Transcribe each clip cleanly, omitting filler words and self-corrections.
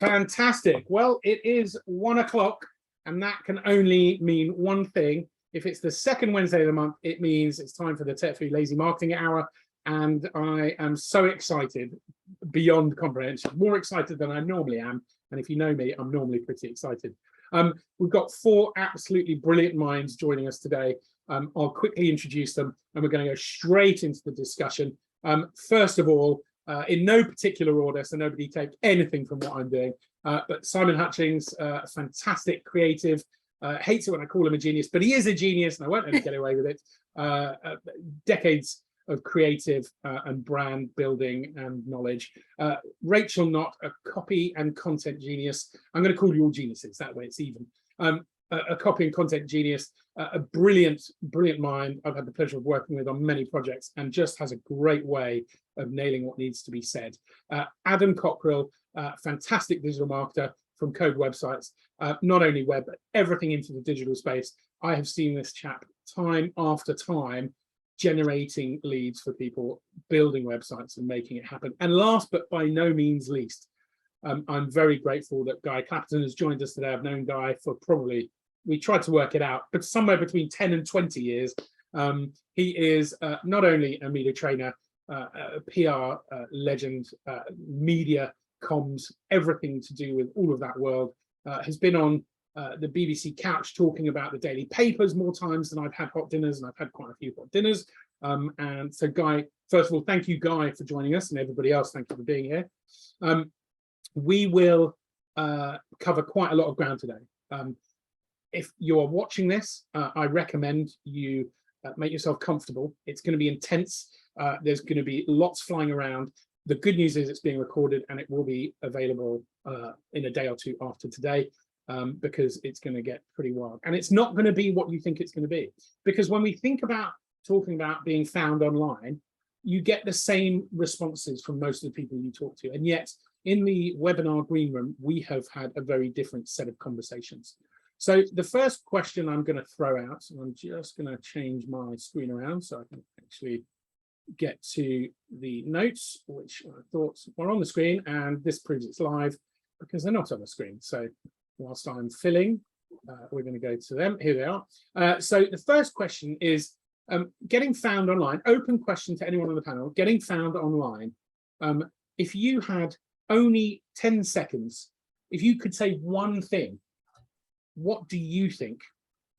Fantastic. Well, it is 1 o'clock, and that can only mean one thing. If it's the second Wednesday of the month, it means it's time for the Tech4u Lazy Marketing Hour. And I am so excited beyond comprehension, more excited than I normally am. And if you know me, I'm normally pretty excited. We've got 4 absolutely brilliant minds joining us today. I'll quickly introduce them, and we're going to go straight into the discussion. First of all, in no particular order, so nobody take anything from what I'm doing, but Simon Hutchings, a fantastic creative, hates it when I call him a genius, but he is a genius, and I won't let him get away with it. Decades of creative and brand building and knowledge. Rachel Knott, a copy and content genius. I'm going to call you all geniuses, that way it's even. A copy and content genius, a brilliant mind I've had the pleasure of working with on many projects, and just has a great way of nailing what needs to be said. Adam Cockrell, fantastic digital marketer from Code Websites, not only web, but everything into the digital space. I have seen this chap time after time generating leads for people, building websites and making it happen. And last but by no means least, I'm very grateful that Guy Clapperton has joined us today. I've known Guy for probably, we tried to work it out, but somewhere between 10 and 20 years. He is not only a media trainer, a PR legend, media, comms, everything to do with all of that world, has been on the BBC Couch talking about the daily papers more times than I've had hot dinners, and I've had quite a few hot dinners. And so Guy, first of all, thank you, Guy, for joining us, and everybody else, thank you for being here. We will cover quite a lot of ground today. If you're watching this, I recommend you make yourself comfortable. It's going to be intense. There's going to be lots flying around. The good news is it's being recorded, and it will be available in a day or two after today, because it's going to get pretty wild. And it's not going to be what you think it's going to be. Because when we think about talking about being found online, you get the same responses from most of the people you talk to. And yet, in the webinar green room, we have had a very different set of conversations. So the first question I'm going to throw out, and I'm just going to change my screen around so I can actually get to the notes, which I thought were on the screen, and this proves it's live because they're not on the screen. So whilst I'm filling, we're going to go to them. Here they are. So the first question is getting found online. Open question to anyone on the panel. Getting found online. If you had only 10 seconds, if you could say one thing, what do you think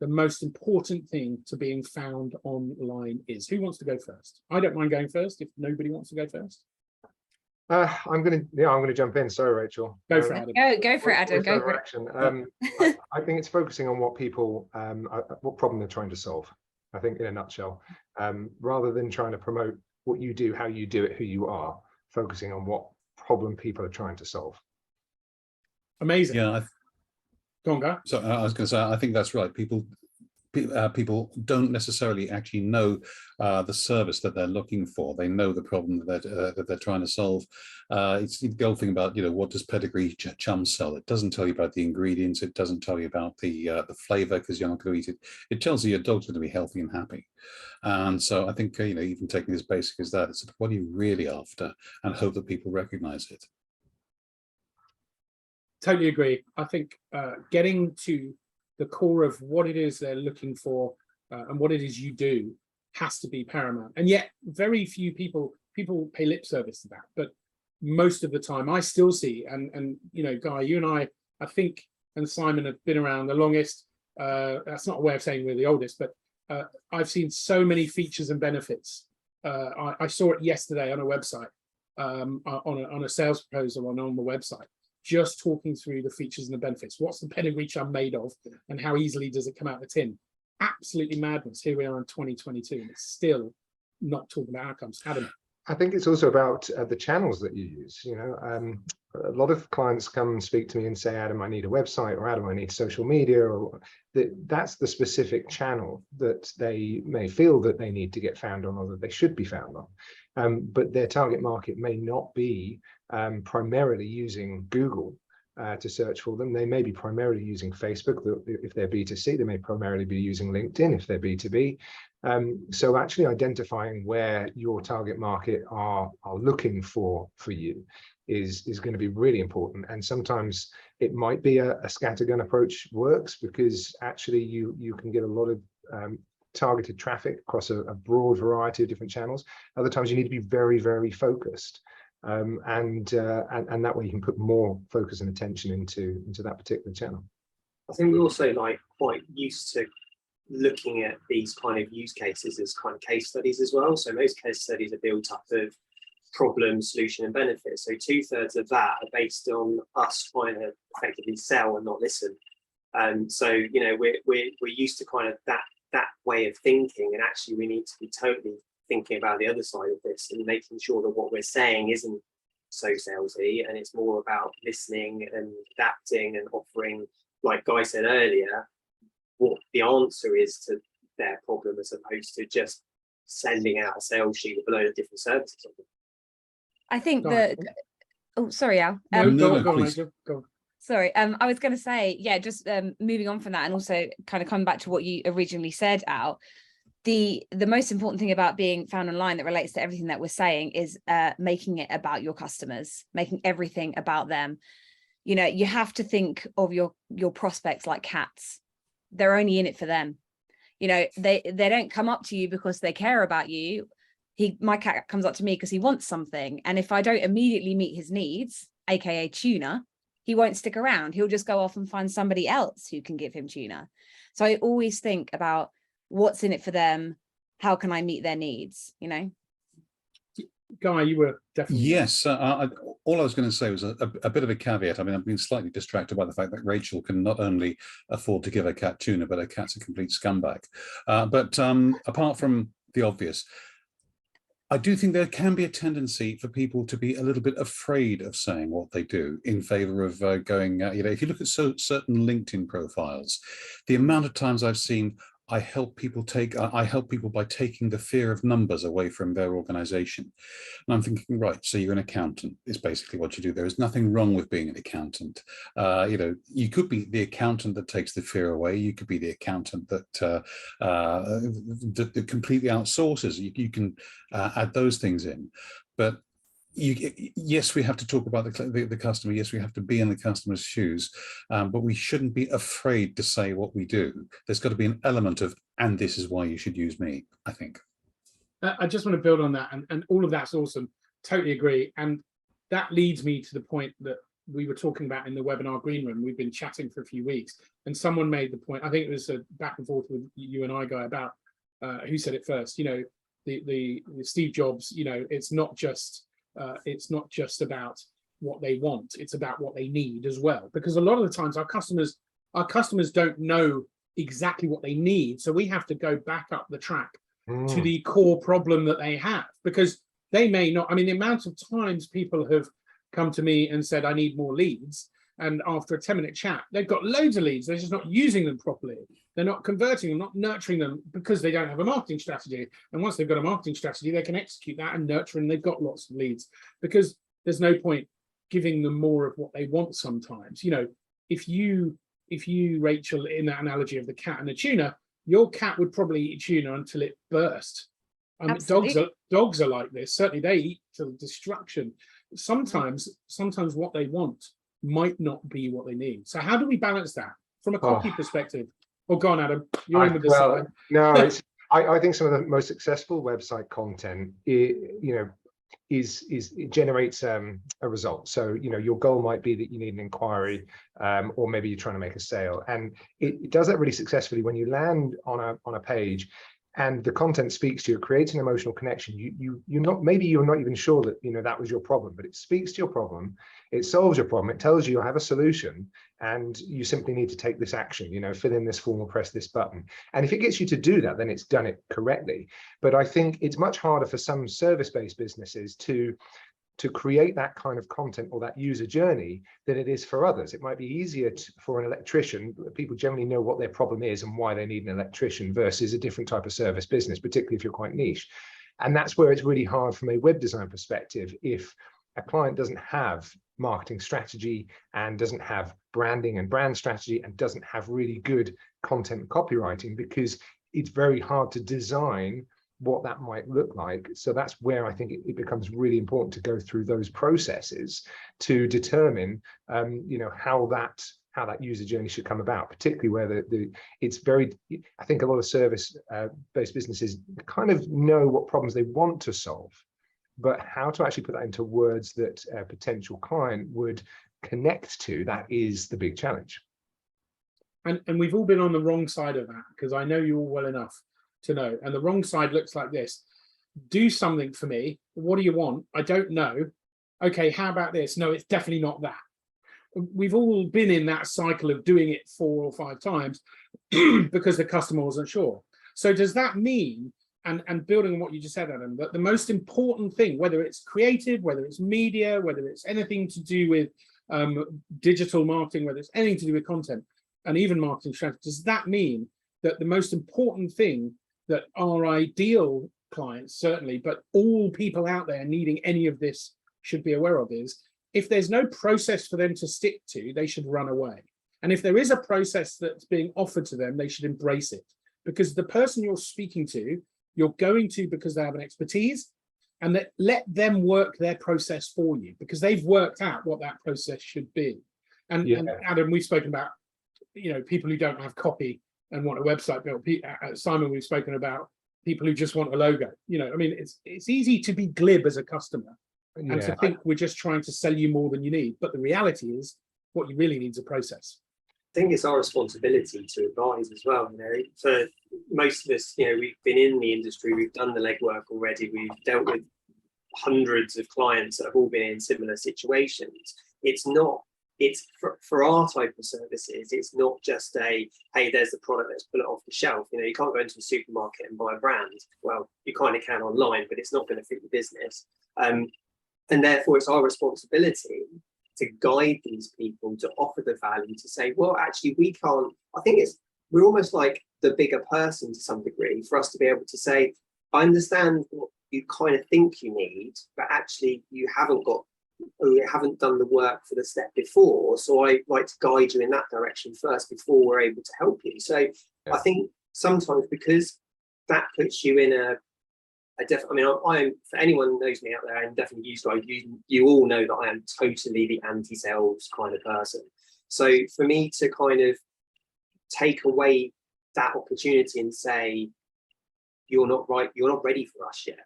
the most important thing to being found online is? Who wants to go first? I don't mind going first if nobody wants to go first. I'm gonna jump in. Sorry, Rachel. Go for it, Adam. Go for it, Adam. Go for it. I think it's focusing on what people, what problem they're trying to solve. I think in a nutshell, rather than trying to promote what you do, how you do it, who you are, focusing on what problem people are trying to solve. Amazing. Yeah. Go on, Guy. So I was going to say, I think that's right. People don't necessarily actually know the service that they're looking for. They know the problem that they're trying to solve. It's the old thing about, what does Pedigree Chum sell? It doesn't tell you about the ingredients. It doesn't tell you about the flavor, because you're not going to eat it. It tells you your dog's going to be healthy and happy. And so I think, even taking as basic as that, it's what are you really after, and hope that people recognize it. Totally agree. I think getting to the core of what it is they're looking for and what it is you do has to be paramount. And yet very few people pay lip service to that. But most of the time I still see, and Guy, you and I think, and Simon have been around the longest. That's not a way of saying we're the oldest, but I've seen so many features and benefits. I saw it yesterday on a website, on a sales proposal on the website, just talking through the features and the benefits. What's the Pedigree Chum made of, and how easily does it come out of the tin? Absolutely madness. Here we are in 2022, and it's still not talking about outcomes. Adam. I think it's also about the channels that you use. A lot of clients come and speak to me and say, Adam, I need a website, or Adam, I need social media, or that's the specific channel that they may feel that they need to get found on, or that they should be found on. But their target market may not be primarily using Google. to search for them. They may be primarily using Facebook if they're B2C. They may primarily be using LinkedIn if they're B2B. So actually identifying where your target market are looking for you is going to be really important. And sometimes it might be a scattergun approach works, because actually you can get a lot of targeted traffic across a broad variety of different channels. Other times you need to be very, very focused. And that way you can put more focus and attention into that particular channel. I think we're also quite used to looking at these kind of use cases as kind of case studies as well. So most case studies are built up of problem, solution, and benefit. So 2/3 of that are based on us trying to effectively sell and not listen. And so we're used to kind of that way of thinking, and actually we need to be totally thinking about the other side of this and making sure that what we're saying isn't so salesy, and it's more about listening and adapting and offering, like Guy said earlier, what the answer is to their problem, as opposed to just sending out a sales sheet with a load of different services. I think Sorry. that, oh, sorry, Al. Go on, please. Angel, go on. Sorry, I was going to say, yeah, just moving on from that, and also kind of coming back to what you originally said, Al. The most important thing about being found online that relates to everything that we're saying is making it about your customers, making everything about them. You have to think of your prospects like cats. They're only in it for them. They don't come up to you because they care about you. My cat comes up to me because he wants something, and if I don't immediately meet his needs, aka tuna, he won't stick around. He'll just go off and find somebody else who can give him tuna. So I always think about what's in it for them. How can I meet their needs? Guy, you were definitely. Yes, all I was going to say was a bit of a caveat. I mean, I've been slightly distracted by the fact that Rachel can not only afford to give her cat tuna, but her cat's a complete scumbag. But apart from the obvious, I do think there can be a tendency for people to be a little bit afraid of saying what they do in favor of going, if you look at certain LinkedIn profiles, the amount of times I've seen, I help people by taking the fear of numbers away from their organization. And I'm thinking, right, so you're an accountant is basically what you do. There is nothing wrong with being an accountant. You could be the accountant that takes the fear away. You could be the accountant that completely outsources. You can add those things in. But yes, we have to talk about the customer. Yes, we have to be in the customer's shoes, but we shouldn't be afraid to say what we do. There's got to be an element of, and this is why you should use me, I think. I just want to build on that, and all of that's awesome. Totally agree. And that leads me to the point that we were talking about in the webinar green room. We've been chatting for a few weeks, and someone made the point, I think it was a back and forth with you and I, Guy, about who said it first. The Steve Jobs, it's not just about what they want, it's about what they need as well, because a lot of the times our customers don't know exactly what they need, so we have to go back up the track to the core problem that they have, because they may not. I mean, the amount of times people have come to me and said, I need more leads, and after a 10-minute chat they've got loads of leads, they're just not using them properly, they're not converting them, not nurturing them, because they don't have a marketing strategy. And once they've got a marketing strategy, they can execute that and nurture, and they've got lots of leads, because there's no point giving them more of what they want sometimes. If you, Rachel, in that analogy of the cat and the tuna, your cat would probably eat tuna until it burst. Dogs are like this. Certainly they eat till destruction. Sometimes what they want might not be what they need. So how do we balance that from a copy perspective? Oh, go on, Adam. You're in with this. Well, no, I think some of the most successful website content, it generates a result. So your goal might be that you need an inquiry, or maybe you're trying to make a sale, and it does that really successfully when you land on a page and the content speaks to you, it creates an emotional connection. Maybe you're not even sure that that was your problem, but it speaks to your problem, it solves your problem, it tells you have a solution, and you simply need to take this action, fill in this form or press this button. And if it gets you to do that, then it's done it correctly. But I think it's much harder for some service-based businesses to create that kind of content or that user journey than it is for others. It might be easier for an electrician. People generally know what their problem is and why they need an electrician, versus a different type of service business, particularly if you're quite niche. And that's where it's really hard from a web design perspective. If a client doesn't have marketing strategy and doesn't have branding and brand strategy and doesn't have really good content and copywriting, because it's very hard to design what that might look like. So that's where I think it becomes really important to go through those processes to determine, how that user journey should come about, particularly where it's very, I think a lot of service-based businesses kind of know what problems they want to solve, but how to actually put that into words that a potential client would connect to, that is the big challenge. And we've all been on the wrong side of that, because I know you all well enough to know. And the wrong side looks like this: do something for me. What do you want? I don't know. Okay, how about this? No, it's definitely not that. We've all been in that cycle of doing it 4 or 5 times because the customer wasn't sure. So does that mean, and building on what you just said, Adam, that the most important thing, whether it's creative, whether it's media, whether it's anything to do with digital marketing, whether it's anything to do with content and even marketing strategy, does that mean that the most important thing that our ideal clients, certainly, but all people out there needing any of this should be aware of is, if there's no process for them to stick to, they should run away. And if there is a process that's being offered to them, they should embrace it. Because the person you're speaking to, you're going to because they have an expertise, and that let them work their process for you, because they've worked out what that process should be. And, Yeah. and Adam, we've spoken about, people who don't have copy and want a website built. Simon, we've spoken about people who just want a logo. It's easy to be glib as a customer and to think we're just trying to sell you more than you need. But the reality is, what you really need is a process. I think it's our responsibility to advise as well. For most of us, we've been in the industry, we've done the legwork already, we've dealt with hundreds of clients that have all been in similar situations. It's for our type of services, it's not just hey, there's the product, let's pull it off the shelf. You can't go into a supermarket and buy a brand. Well, you kind of can online, but it's not going to fit your business. And therefore, it's our responsibility to guide these people, to offer the value, to say, well, actually, we can't. I think we're almost like the bigger person to some degree, for us to be able to say, I understand what you kind of think you need, but actually you haven't done the work for the step before. So I like to guide you in that direction first before we're able to help you. So yeah. I think sometimes, because that puts you in I'm, for anyone who knows me out there, I'm definitely used to, you all know that I am totally the anti-sales kind of person. So for me to kind of take away that opportunity and say, you're not ready for us yet.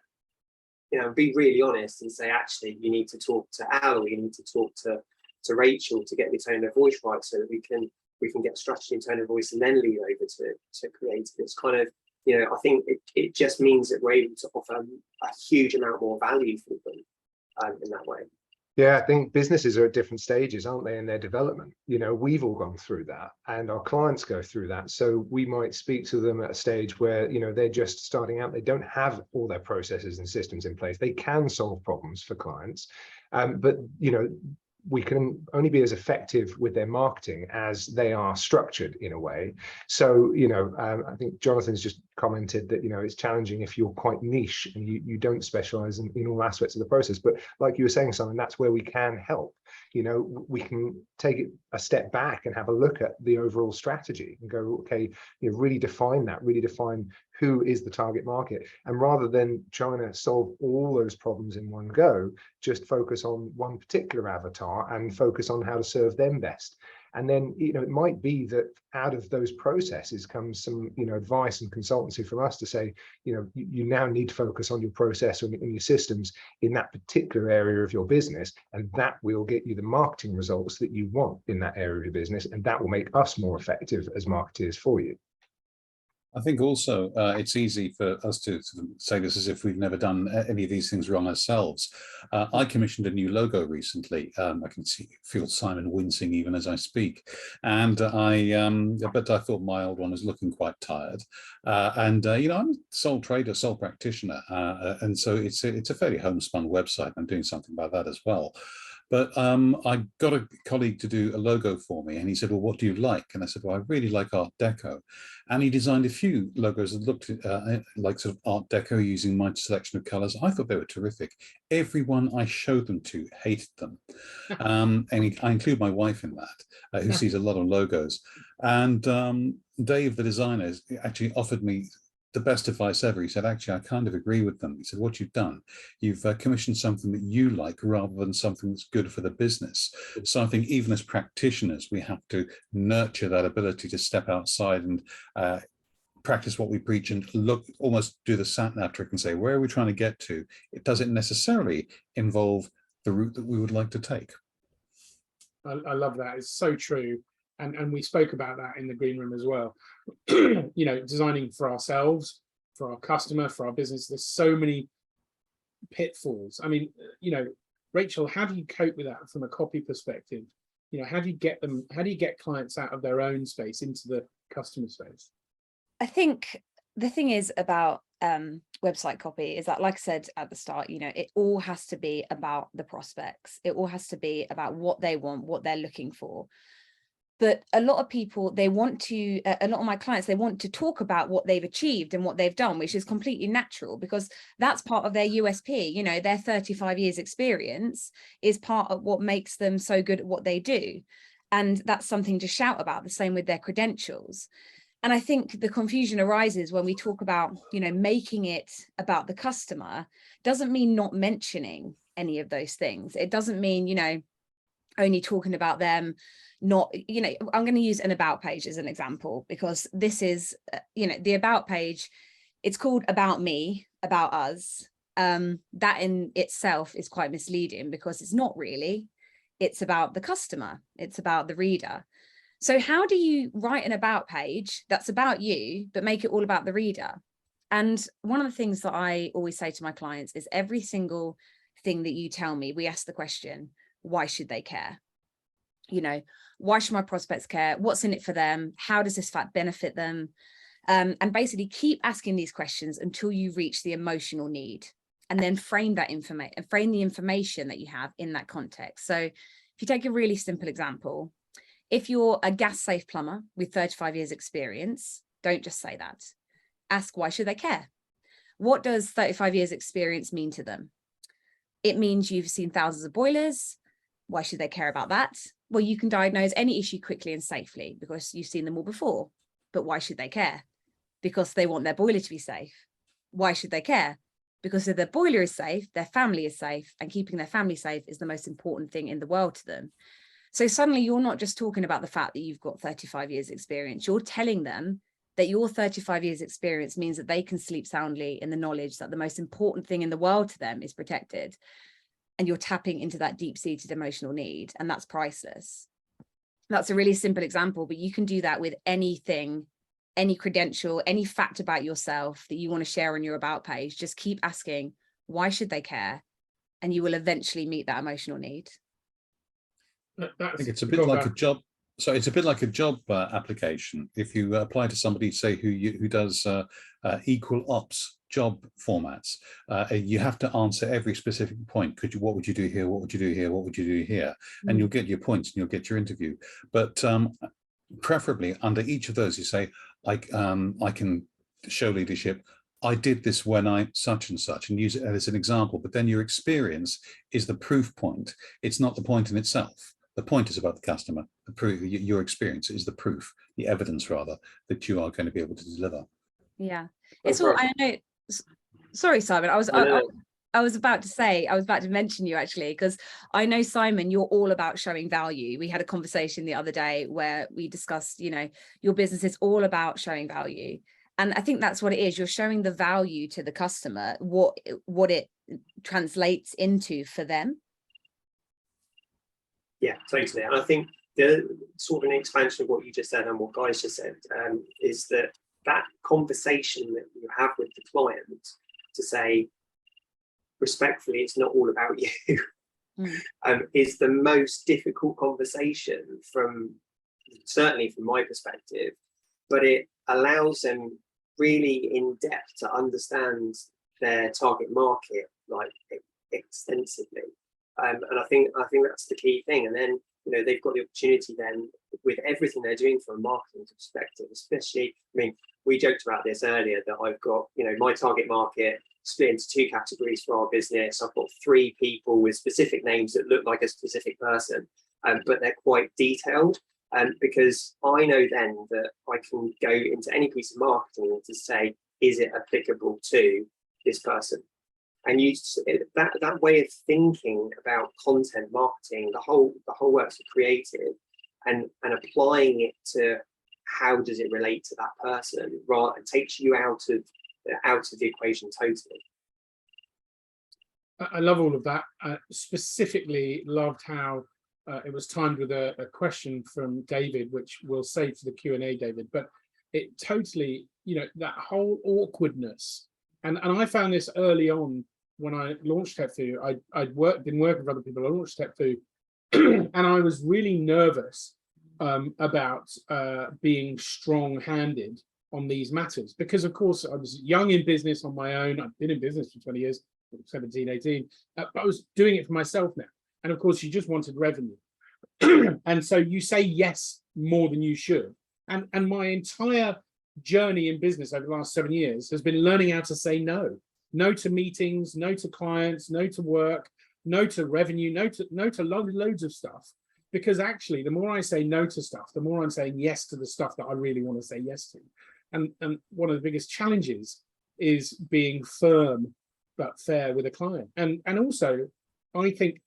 Be really honest and say, actually, you need to talk to Al, you need to talk to Rachel to get the tone of voice right, so that we can get strategy and tone of voice and then lead over to creative. It's kind of, I think it just means that we're able to offer a huge amount more value for them in that way. Yeah, I think businesses are at different stages, aren't they, in their development? We've all gone through that, and our clients go through that. So we might speak to them at a stage where, they're just starting out. They don't have all their processes and systems in place. They can solve problems for clients, but, we can only be as effective with their marketing as they are structured in a way. So, I think Jonathan's just commented that, it's challenging if you're quite niche and you don't specialize in all aspects of the process. But like you were saying, Simon, that's where we can help. We can take it a step back and have a look at the overall strategy and go, okay, really define who is the target market. And rather than trying to solve all those problems in one go, just focus on one particular avatar and focus on how to serve them best. And then, it might be that out of those processes comes some, advice and consultancy from us to say, you now need to focus on your process and your systems in that particular area of your business. And that will get you the marketing results that you want in that area of your business. And that will make us more effective as marketers for you. I think also it's easy for us to sort of say this as if we've never done any of these things wrong ourselves. I commissioned a new logo recently. I can feel Simon wincing even as I speak, and but I thought my old one was looking quite tired. I'm a sole trader, sole practitioner, and so it's a fairly homespun website. I'm doing something about that as well. But I got a colleague to do a logo for me, and he said, well, what do you like? And I said, well, I really like Art Deco. And he designed a few logos that looked like sort of Art Deco using my selection of colors. I thought they were terrific. Everyone I showed them to hated them. I include my wife in that, who sees a lot of logos. And Dave, the designer, actually offered me the best advice ever. He said, actually, I kind of agree with them. He said, what you've done, you've commissioned something that you like rather than something that's good for the business. So I think even as practitioners, we have to nurture that ability to step outside and practice what we preach and look, almost do the sat-nav trick and say, where are we trying to get to? It doesn't necessarily involve the route that we would like to take. I love that. It's so true. And we spoke about that in the green room as well. You know, designing for ourselves, for our customer, for our business. There's so many pitfalls. I mean, you know, Rachel, how do you cope with that from a copy perspective? You know, how do you get clients out of their own space into the customer space? I think the thing is about website copy is that, like I said at the start, you know, it all has to be about the prospects. It all has to be about what they want, what they're looking for. But a lot of people, a lot of my clients, they want to talk about what they've achieved and what they've done, which is completely natural because that's part of their USP. You know, their 35 years experience is part of what makes them so good at what they do. And that's something to shout about, the same with their credentials. And I think the confusion arises when we talk about, you know, making it about the customer doesn't mean not mentioning any of those things. It doesn't mean, you know, only talking about them, not, you know, I'm going to use an about page as an example, because this is, you know, the about page, it's called about me, about us. That in itself is quite misleading because it's not really, it's about the customer, it's about the reader. So how do you write an about page that's about you, but make it all about the reader? And one of the things that I always say to my clients is every single thing that you tell me, we ask the question, why should they care? You know, why should my prospects care? What's in it for them? How does this fact benefit them? And basically keep asking these questions until you reach the emotional need, and then frame that information and frame the information that you have in that context. So if you take a really simple example, if you're a gas safe plumber with 35 years experience, don't just say that. Ask, why should they care? What does 35 years experience mean to them? It means you've seen thousands of boilers. Why should they care about that? Well, you can diagnose any issue quickly and safely because you've seen them all before. But why should they care? Because they want their boiler to be safe. Why should they care? Because if their boiler is safe, their family is safe, and keeping their family safe is the most important thing in the world to them. So suddenly you're not just talking about the fact that you've got 35 years experience, you're telling them that your 35 years experience means that they can sleep soundly in the knowledge that the most important thing in the world to them is protected. And you're tapping into that deep-seated emotional need, and that's priceless. That's a really simple example, but you can do that with anything, any credential, any fact about yourself that you want to share on your about page. Just keep asking, why should they care? And you will eventually meet that emotional need. I think it's a bit like a job. So it's a bit like a job application. If you apply to somebody, say, who does equal ops job formats, you have to answer every specific point. What would you do here? What would you do here? What would you do here? And you'll get your points and you'll get your interview. But preferably under each of those, you say, I can show leadership. I did this when I such and such, and use it as an example. But then your experience is the proof point. It's not the point in itself. The point is about the customer. The proof, your experience is the proof, the evidence rather, that you are going to be able to deliver. Yeah, it's all. I know. Sorry, Simon. I was about to mention you actually, because I know, Simon, you're all about showing value. We had a conversation the other day where we discussed, you know, your business is all about showing value. And I think that's what it is. You're showing the value to the customer, what it translates into for them. Yeah, totally. And I think the sort of an expansion of what you just said and what Guy's just said is that conversation that you have with the client to say, respectfully, it's not all about you, is the most difficult conversation certainly from my perspective, but it allows them really in depth to understand their target market like extensively. And I think that's the key thing. And then, you know, they've got the opportunity then with everything they're doing from a marketing perspective, especially, I mean, we joked about this earlier that I've got, you know, my target market split into 2 categories for our business. I've got 3 people with specific names that look like a specific person, but they're quite detailed. Because I know then that I can go into any piece of marketing to say, is it applicable to this person? And that way of thinking about content marketing, the whole works of creative, and applying it to how does it relate to that person, right? It takes you out of the equation totally. I love all of that. Specifically loved how it was timed with a question from David, which we'll save for the Q&A, David, but it totally, you know, that whole awkwardness. And I found this early on when I launched TechFu. I'd been working with other people. I launched TechFu and I was really nervous about being strong-handed on these matters, because of course I was young in business on my own. I've been in business for 20 years, 17, 18, but I was doing it for myself now. And of course you just wanted revenue. And so you say yes more than you should. And my entire journey in business over the last 7 years has been learning how to say no. No to meetings, no to clients, no to work, no to revenue, no to loads of stuff. Because actually, the more I say no to stuff, the more I'm saying yes to the stuff that I really want to say yes to. And one of the biggest challenges is being firm but fair with a client. And also, I think,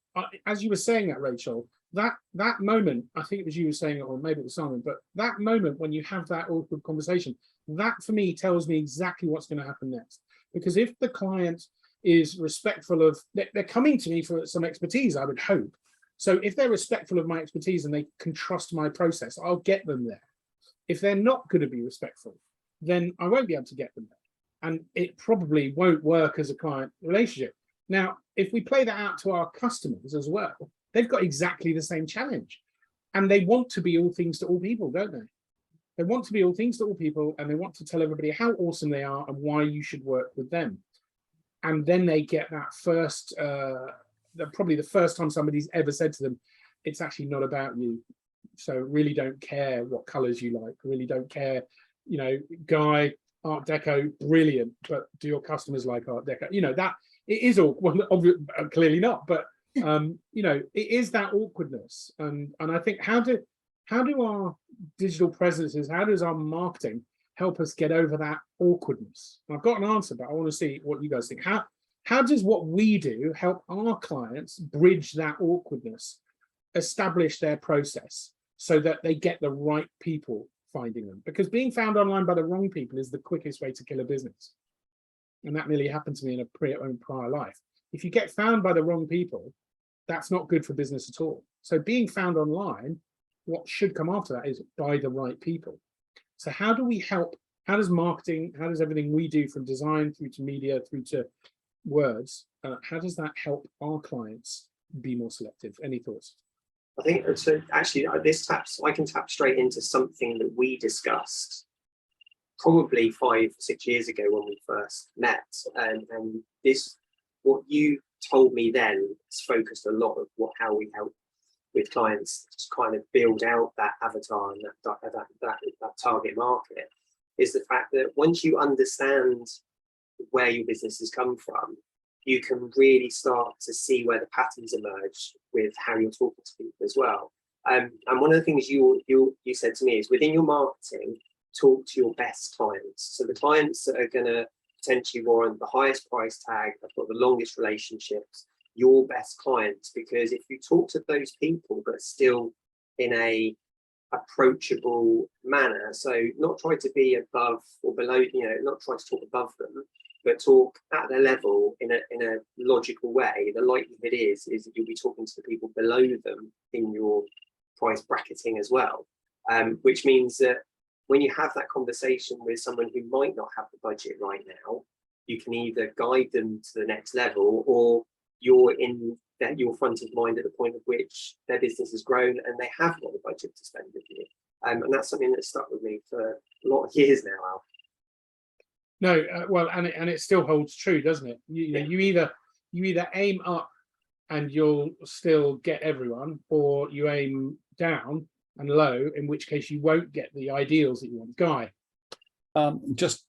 as you were saying that, Rachel, that moment, I think it was you were saying it, or maybe it was Simon, but that moment when you have that awkward conversation, that for me tells me exactly what's going to happen next. Because if the client is respectful of, they're coming to me for some expertise, I would hope. So if they're respectful of my expertise and they can trust my process, I'll get them there. If they're not going to be respectful, then I won't be able to get them there. And it probably won't work as a client relationship. Now, if we play that out to our customers as well, they've got exactly the same challenge. And they want to be all things to all people, don't they? They want to be all things to all people, and they want to tell everybody how awesome they are and why you should work with them. And then they get that first, probably the first time somebody's ever said to them, it's actually not about you. So really don't care what colors you like, really don't care, you know, Guy, Art Deco, brilliant, but do your customers like Art Deco? You know, that it is all, well, clearly not, but you know, it is that awkwardness. And I think how do our digital presences, how does our marketing help us get over that awkwardness? I've got an answer, but I want to see what you guys think. How does what we do help our clients bridge that awkwardness, establish their process so that they get the right people finding them? Because being found online by the wrong people is the quickest way to kill a business. And that nearly happened to me in a prior life. If you get found by the wrong people, that's not good for business at all. So being found online, what should come after that is by the right people. So how do we help? How does marketing, how does everything we do from design through to media, through to words, how does that help our clients be more selective? Any thoughts? I think so. Actually, I can tap straight into something that we discussed probably 5-6 years ago when we first met, and this, what you told me then, is focused a lot of how we help with clients to kind of build out that avatar and that target market, is the fact that once you understand where your business has come from, you can really start to see where the patterns emerge with how you're talking to people as well. And one of the things you said to me is, within your marketing, talk to your best clients. So the clients that are going to potentially warrant the highest price tag, have got the longest relationships, your best clients. Because if you talk to those people but still in a approachable manner, so not try to be above or below, you know, not try to talk above them, but talk at their level in a logical way, the likelihood is that you'll be talking to the people below them in your price bracketing as well. Which means that when you have that conversation with someone who might not have the budget right now, you can either guide them to the next level, or you're front of mind at the point at which their business has grown and they have got the budget to spend with you. And that's something that's stuck with me for a lot of years now, Al. No, well, and it still holds true, doesn't it? You either aim up and you'll still get everyone, or you aim down and low, in which case you won't get the ideals that you want. Guy? Just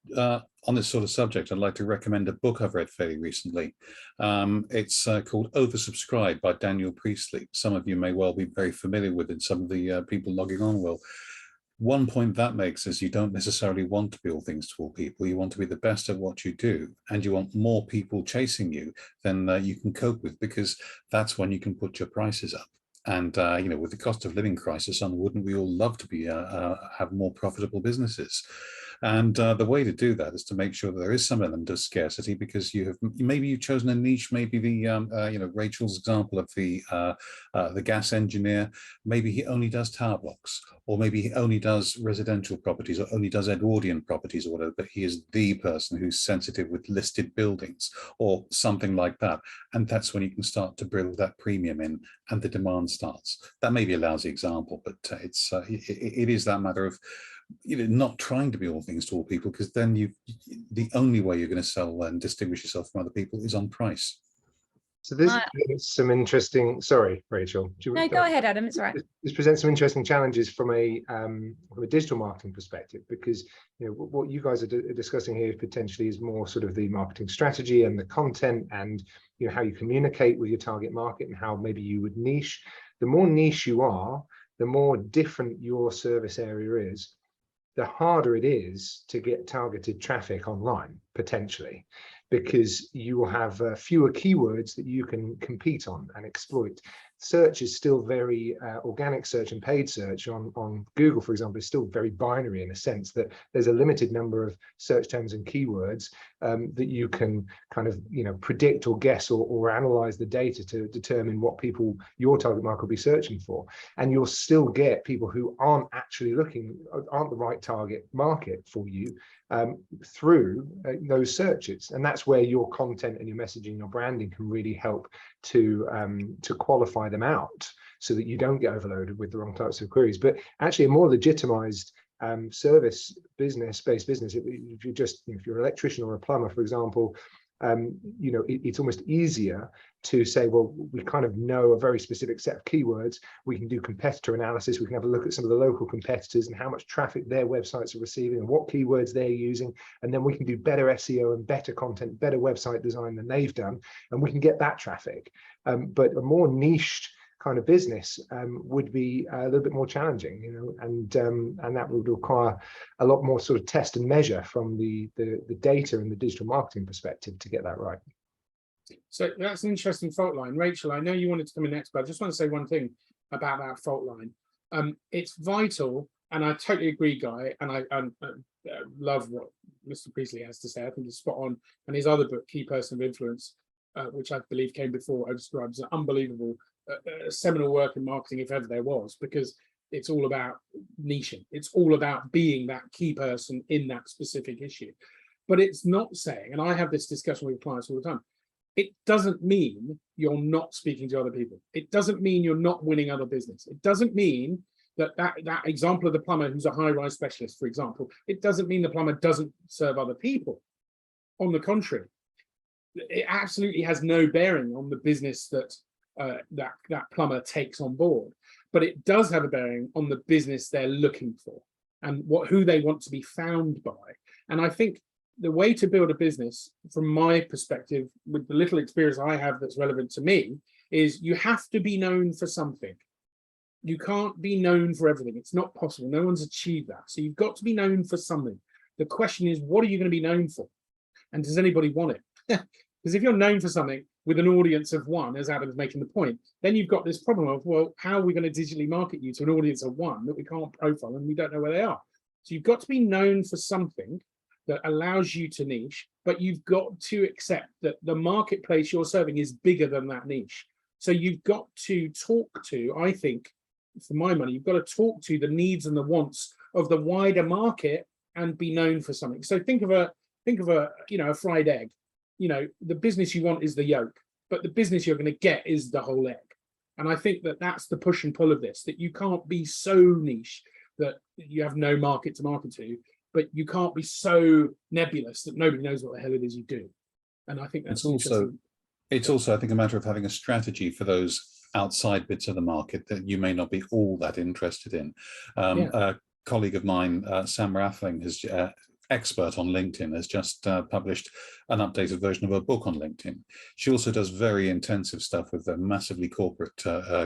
on this sort of subject, I'd like to recommend a book I've read fairly recently. It's called Oversubscribed by Daniel Priestley. Some of you may well be very familiar with it, some of the people logging on will. One point that makes is you don't necessarily want to be all things to all people. You want to be the best at what you do, and you want more people chasing you than you can cope with, because that's when you can put your prices up. And you know, with the cost of living crisis on, wouldn't we all love to be have more profitable businesses? And the way to do that is to make sure that there is some element of scarcity, because maybe you've chosen a niche. Maybe the you know, Rachel's example of the gas engineer, maybe he only does tower blocks, or maybe he only does residential properties, or only does Edwardian properties, or whatever. But he is the person who's sensitive with listed buildings, or something like that. And that's when you can start to build that premium in, and the demand starts. That may be a lousy example, but it is that matter of, you know, not trying to be all things to all people, because then the only way you're going to sell and distinguish yourself from other people is on price. So this is some interesting, sorry, Rachel. No, go ahead, Adam, it's all right. This presents some interesting challenges from a digital marketing perspective, because, you know, what you guys are discussing here potentially is more sort of the marketing strategy and the content, and, you know, how you communicate with your target market and how maybe you would niche. The more niche you are, the more different your service area is, the harder it is to get targeted traffic online, potentially, because you will have fewer keywords that you can compete on and exploit. Search is still very organic search and paid search on Google, for example, is still very binary, in a sense that there's a limited number of search terms and keywords that you can kind of, you know, predict or guess or analyze the data to determine what people, your target market, will be searching for. And you'll still get people who aren't actually aren't the right target market for you through those searches. And that's where your content and your messaging, your branding can really help to qualify them out, so that you don't get overloaded with the wrong types of queries. But actually a more legitimized service based business, if you're just, if you're an electrician or a plumber, for example, you know, it's almost easier to say, well, we kind of know a very specific set of keywords. We can do competitor analysis. We can have a look at some of the local competitors and how much traffic their websites are receiving and what keywords they're using. And then we can do better SEO and better content, better website design than they've done. And we can get that traffic. But a more niched kind of business would be a little bit more challenging, you know, and that would require a lot more sort of test and measure from the data and the digital marketing perspective to get that right. So that's an interesting fault line. Rachel, I know you wanted to come in next, but I just want to say one thing about that fault line. It's vital, and I totally agree, Guy, and I love what Mr. Priestley has to say. I think he's spot on. And his other book, Key Person of Influence, which I believe came before Oversubscribed, is an unbelievable seminal work in marketing, if ever there was, because it's all about niching. It's all about being that key person in that specific issue. But it's not saying, and I have this discussion with clients all the time, it doesn't mean you're not speaking to other people. It doesn't mean you're not winning other business. It doesn't mean that example of the plumber who's a high-rise specialist, for example, it doesn't mean the plumber doesn't serve other people. On the contrary, it absolutely has no bearing on the business that that plumber takes on board, but it does have a bearing on the business they're looking for and who they want to be found by. And I think the way to build a business, from my perspective, with the little experience I have that's relevant to me, is you have to be known for something. You can't be known for everything. It's not possible. No one's achieved that. So you've got to be known for something. The question is, what are you going to be known for? And does anybody want it? Because if you're known for something with an audience of one, as Adam's making the point, then you've got this problem of, well, how are we going to digitally market you to an audience of one that we can't profile and we don't know where they are? So you've got to be known for something that allows you to niche, but you've got to accept that the marketplace you're serving is bigger than that niche. So you've got to talk to, I think, for my money, you've got to talk to the needs and the wants of the wider market and be known for something. So think of a you know, a fried egg. You know, the business you want is the yolk, but the business you're going to get is the whole egg. And I think that that's the push and pull of this, that you can't be so niche that you have no market to market to, but you can't be so nebulous that nobody knows what the hell it is you do. And I think that's It's also, I think, a matter of having a strategy for those outside bits of the market that you may not be all that interested in. Yeah. A colleague of mine, Sam Raffling, has expert on LinkedIn, has just published an updated version of her book on LinkedIn. She also does very intensive stuff with massively corporate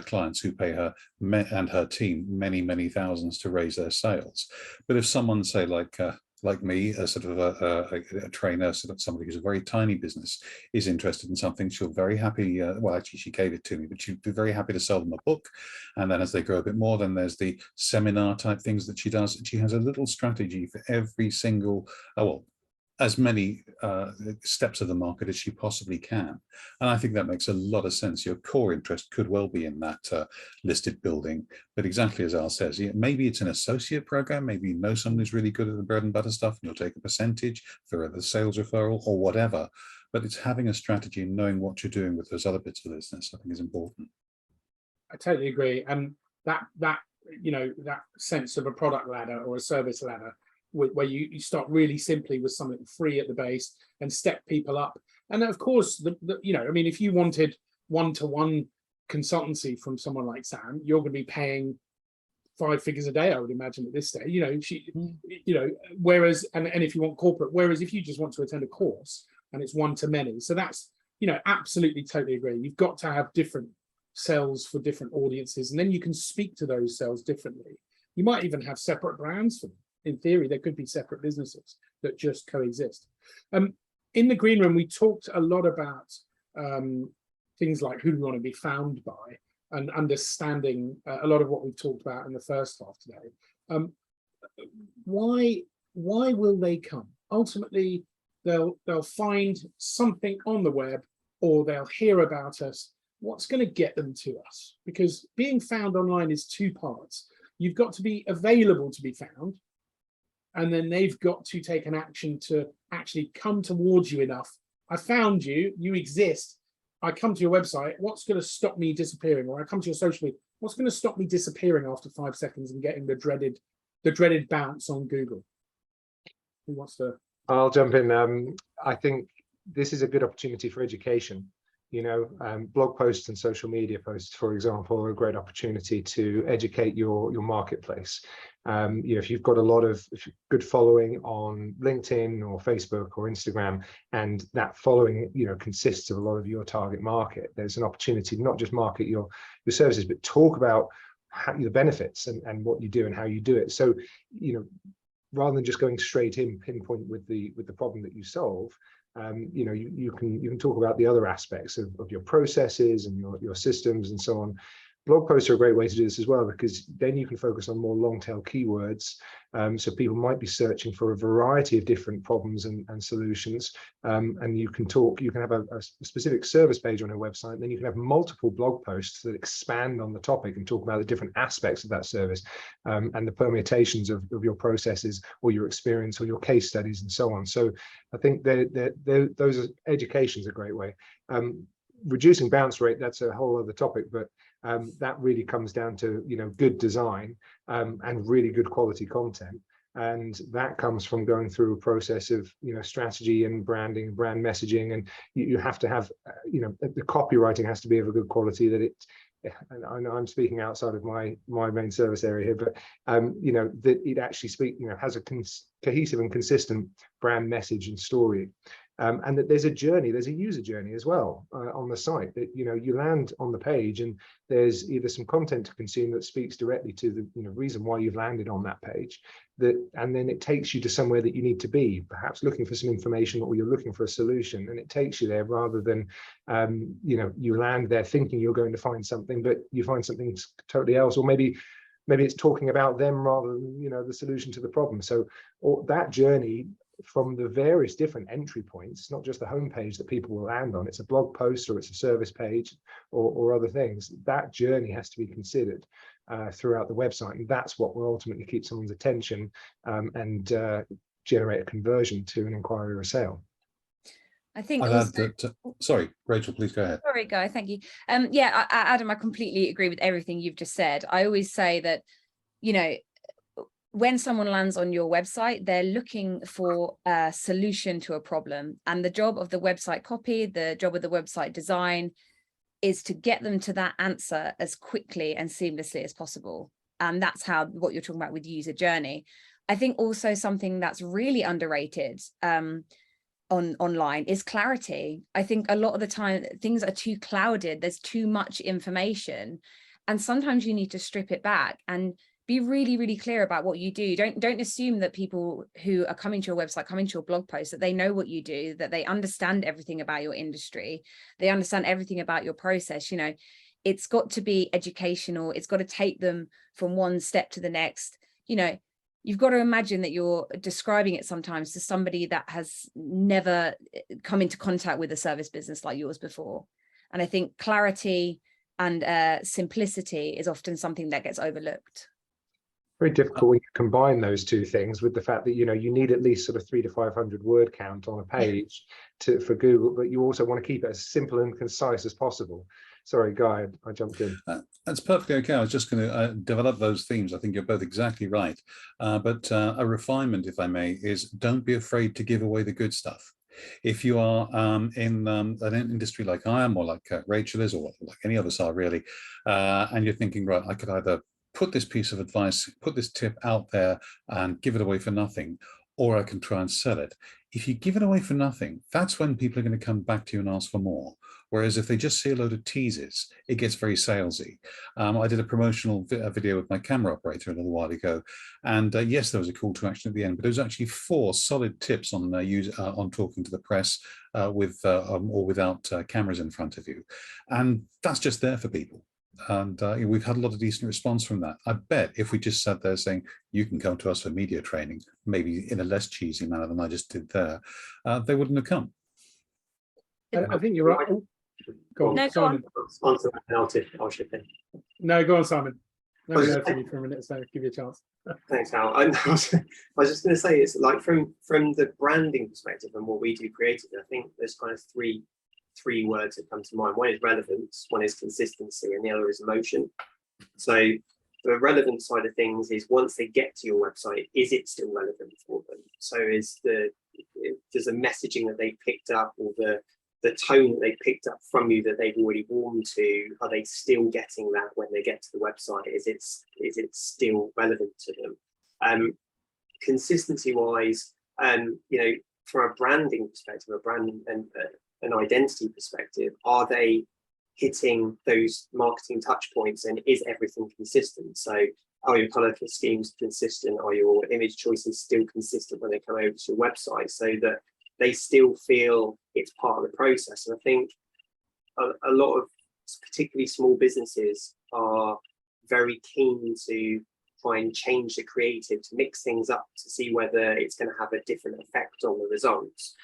clients who pay her and her team many thousands to raise their sales. But if someone, say, like me, a sort of a trainer, sort of somebody who's a very tiny business, is interested in something, she'll very happy, well, actually she gave it to me, but she'd be very happy to sell them a book. And then as they grow a bit more, then there's the seminar type things that she does. She has a little strategy for every single, well, as many steps of the market as she possibly can. And I think that makes a lot of sense. Your core interest could well be in that listed building, but exactly as Al says, maybe it's an associate program, maybe you know someone who's really good at the bread and butter stuff and you'll take a percentage for the sales referral or whatever, but it's having a strategy and knowing what you're doing with those other bits of the business, I think, is important. I totally agree. And that sense of a product ladder or a service ladder, where you start really simply with something free at the base and step people up. And of course, if you wanted one-to-one consultancy from someone like Sam, you're going to be paying 5 figures a day, I would imagine, at this stage. Whereas, and if you want corporate, whereas if you just want to attend a course and it's one-to-many, so that's, absolutely, totally agree. You've got to have different sales for different audiences, and then you can speak to those sales differently. You might even have separate brands for them. In theory, there could be separate businesses that just coexist. In the green room, we talked a lot about things like who do we want to be found by, and understanding a lot of what we've talked about in the first half today. Why will they come? Ultimately, they'll find something on the web, or they'll hear about us. What's going to get them to us? Because being found online is 2 parts. You've got to be available to be found, and then they've got to take an action to actually come towards you enough. I found you, you exist. I come to your website, what's going to stop me disappearing? Or I come to your social media, what's going to stop me disappearing after 5 seconds and getting the dreaded bounce on Google? Who wants to? I'll jump in. I think this is a good opportunity for education. Blog posts and social media posts, for example, are a great opportunity to educate your marketplace. If you've got a lot of good following on LinkedIn or Facebook or Instagram, and that following consists of a lot of your target market, there's an opportunity to not just market your services, but talk about the benefits and what you do and how you do it. So rather than just going straight in pinpoint with the problem that you solve, you can talk about the other aspects of your processes and your systems and so on. Blog posts are a great way to do this as well, because then you can focus on more long tail keywords. So people might be searching for a variety of different problems and solutions. And you can have a specific service page on your website, and then you can have multiple blog posts that expand on the topic and talk about the different aspects of that service, and the permutations of your processes or your experience or your case studies and so on. So I think those education is a great way. Reducing bounce rate, that's a whole other topic, but that really comes down to good design and really good quality content, and that comes from going through a process of strategy and branding, brand messaging, and you have to have the copywriting has to be of a good quality, that and I know I'm speaking outside of my main service area here, but that it actually has a cohesive and consistent brand message and story. And that there's a user journey as well on the site, that you land on the page and there's either some content to consume that speaks directly to the reason why you've landed on that page, and then it takes you to somewhere that you need to be, perhaps looking for some information, or you're looking for a solution, and it takes you there, rather than you land there thinking you're going to find something, but you find something totally else, or maybe it's talking about them rather than the solution to the problem. So that journey from the various different entry points, not just the homepage that people will land on, it's a blog post or it's a service page or other things, that journey has to be considered throughout the website, and that's what will ultimately keep someone's attention and generate a conversion to an inquiry or a sale. I think sorry, Rachel, please go ahead. Sorry, Guy, thank you. Adam, I completely agree with everything you've just said. I always say that, when someone lands on your website, they're looking for a solution to a problem. And the job of the website copy, the job of the website design is to get them to that answer as quickly and seamlessly as possible. And that's how what you're talking about with user journey. I think also something that's really underrated online is clarity. I think a lot of the time things are too clouded, there's too much information, and sometimes you need to strip it back and be really, really clear about what you do. Don't assume that people who are coming to your website, coming to your blog post, that they know what you do, that they understand everything about your industry, they understand everything about your process. You know, it's got to be educational. It's got to take them from one step to the next. You know, you've got to imagine that you're describing it sometimes to somebody that has never come into contact with a service business like yours before. And I think clarity and simplicity is often something that gets overlooked. Very difficult when you combine those two things with the fact that, you know, you need at least sort of 300 to 500 word count on a page for Google, but you also want to keep it as simple and concise as possible. Sorry, Guy, I jumped in. That's perfectly okay. I was just going to develop those themes. I think you're both exactly right. But a refinement, if I may, is don't be afraid to give away the good stuff. If you are in an industry like I am, or like Rachel is, or like any others are really, and you're thinking, right, I could either put this piece of advice, put this tip out there and give it away for nothing, or I can try and sell it. If you give it away for nothing, that's when people are going to come back to you and ask for more. Whereas if they just see a load of teases, it gets very salesy. I did a promotional video with my camera operator a little while ago, and yes, there was a call to action at the end, but there was actually 4 solid tips on on talking to the press with or without cameras in front of you, and that's just there for people. And we've had a lot of decent response from that. I bet if we just sat there saying, you can come to us for media training, maybe in a less cheesy manner than I just did there, they wouldn't have come. I think you're right. Go on, No, go Simon. Answer that and I'll chip in. No, go on, Simon. No, Okay. go to you for a minute, so give you a chance. Thanks, Al. I was just going to say, it's like from the branding perspective and what we do creatively, I think there's kind of three words that come to mind. One is relevance, one is consistency, and the other is emotion. So the relevant side of things is once they get to your website, is it still relevant for them? So does the messaging that they picked up, or the tone that they picked up from you that they've already warmed to, are they still getting that when they get to the website? Is it still relevant to them? Consistency wise, you know, from a branding perspective, a brand and an identity perspective, are they hitting those marketing touch points, and is everything consistent? So are your color schemes consistent? Are your image choices still consistent when they come over to your website, so that they still feel it's part of the process? And I think a lot of particularly small businesses are very keen to try and change the creative, to mix things up, to see whether it's going to have a different effect on the results.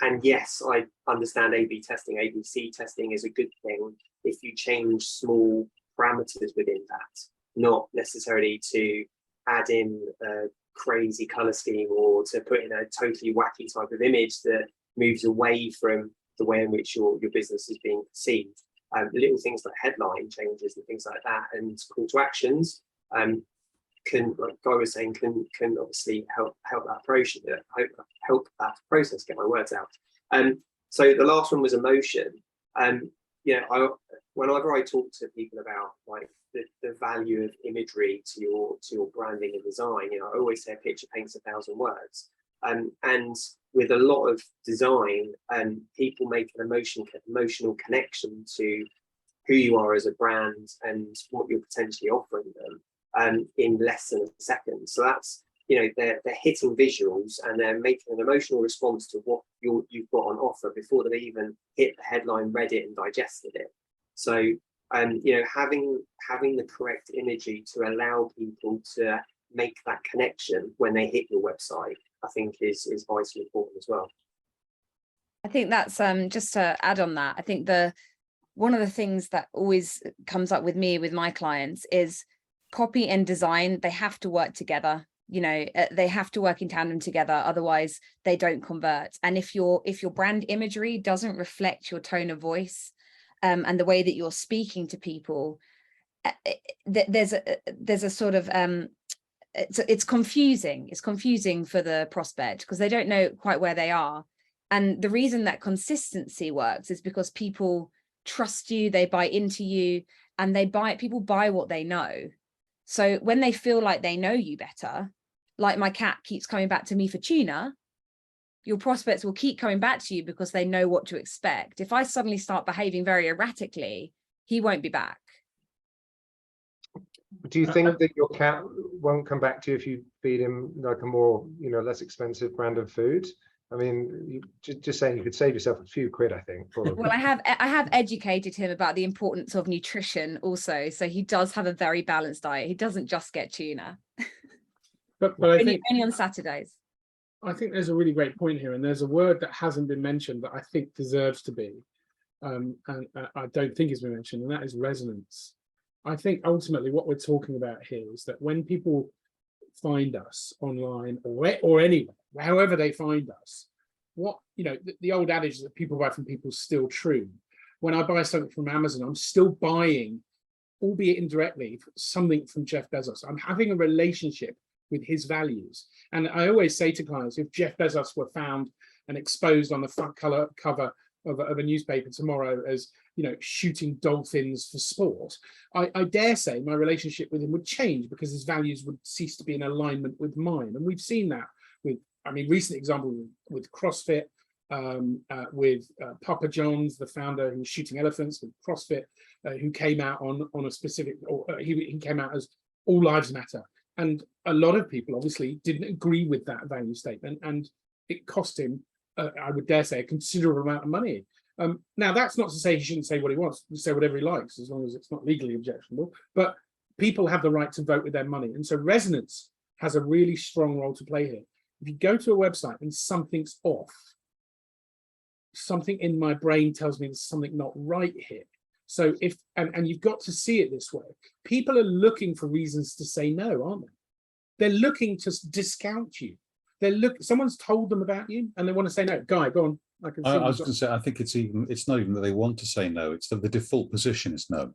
And yes, I understand A/B testing, ABC testing is a good thing if you change small parameters within that, not necessarily to add in a crazy color scheme or to put in a totally wacky type of image that moves away from the way in which your business is being perceived. Little things like headline changes and things like that, and call to actions can, like Guy was saying, can obviously help that process. Help that process. Get my words out. So the last one was emotion. You know, whenever I talk to people about like the value of imagery to your branding and design, you know, I always say a picture paints 1,000 words. And with a lot of design, people make an emotional connection to who you are as a brand and what you're potentially offering them in less than a second. So that's, you know, they're hitting visuals and they're making an emotional response to what you've got on offer before they even hit the headline, read it and digested it. So you know, having the correct imagery to allow people to make that connection when they hit your website, I think is vitally important as well. I think that's just to add on that, I think one of the things that always comes up with me with my clients is copy and design. They have to work together. You know, they have to work in tandem together, otherwise they don't convert. And if your brand imagery doesn't reflect your tone of voice and the way that you're speaking to people, there's a sort of it's confusing. It's confusing for the prospect because they don't know quite where they are. And the reason that consistency works is because people trust you, they buy into you, and people buy what they know. So when they feel like they know you better, like my cat keeps coming back to me for tuna, your prospects will keep coming back to you because they know what to expect. If I suddenly start behaving very erratically, he won't be back. Do you think that your cat won't come back to you if you feed him like a more, less expensive brand of food? I mean, just saying, you could save yourself a few quid, I think. Well, I have educated him about the importance of nutrition also. So he does have a very balanced diet. He doesn't just get tuna. But I only think on Saturdays. I think there's a really great point here, and there's a word that hasn't been mentioned that I think deserves to be, and I don't think it's been mentioned, and that is resonance. I think ultimately what we're talking about here is that when people find us online or anywhere, however they find us, the old adage that people buy from people is still true. When I buy something from Amazon, I'm still buying, albeit indirectly, something from Jeff Bezos. I'm having a relationship with his values. And I always say to clients, if Jeff Bezos were found and exposed on the front cover of a newspaper tomorrow as shooting dolphins for sport, I dare say my relationship with him would change because his values would cease to be in alignment with mine. And we've seen that with, recent example with CrossFit, with Papa John's, the founder who's shooting elephants, with CrossFit, who came out on a specific, he came out as all lives matter. And a lot of people obviously didn't agree with that value statement, and it cost him, I would dare say, a considerable amount of money. Now, that's not to say he shouldn't say what he wants, say whatever he likes, as long as it's not legally objectionable, but people have the right to vote with their money. And so resonance has a really strong role to play here. If you go to a website and something's off, something in my brain tells me there's something not right here. So and you've got to see it this way. People are looking for reasons to say no, aren't they? They're looking to discount you. Someone's told them about you and they want to say no. Guy, go on. I was going to say, I think it's not even that they want to say no, it's that the default position is no.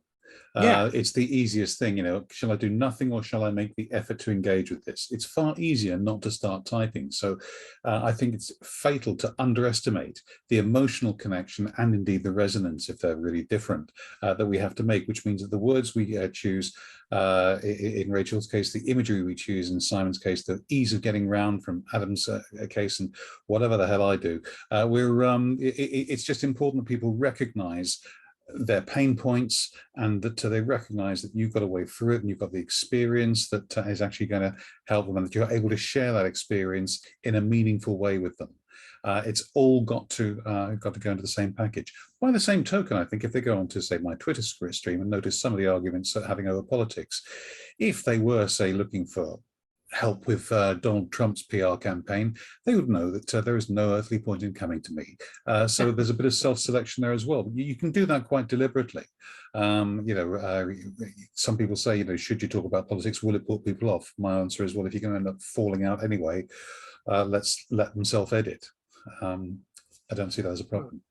It's the easiest thing, shall I do nothing or shall I make the effort to engage with this? It's far easier not to start typing. So I think it's fatal to underestimate the emotional connection and indeed the resonance, if they're really different, that we have to make, which means that the words we choose, in Rachel's case, the imagery we choose, in Simon's case, the ease of getting round from Adam's case, and whatever the hell I do, it's just important that people recognize their pain points and that they recognize that you've got a way through it and you've got the experience that is actually going to help them, and that you're able to share that experience in a meaningful way with them. It's all got to go into the same package. By the same token, I think if they go on to, say, my Twitter stream and notice some of the arguments they're having over politics, if they were, say, looking for help with Donald Trump's PR campaign, they would know that there is no earthly point in coming to me. So there's a bit of self-selection there as well. You can do that quite deliberately. Some people say, should you talk about politics? Will it put people off? My answer is, well, if you're going to end up falling out anyway, let's let them self-edit. I don't see that as a problem.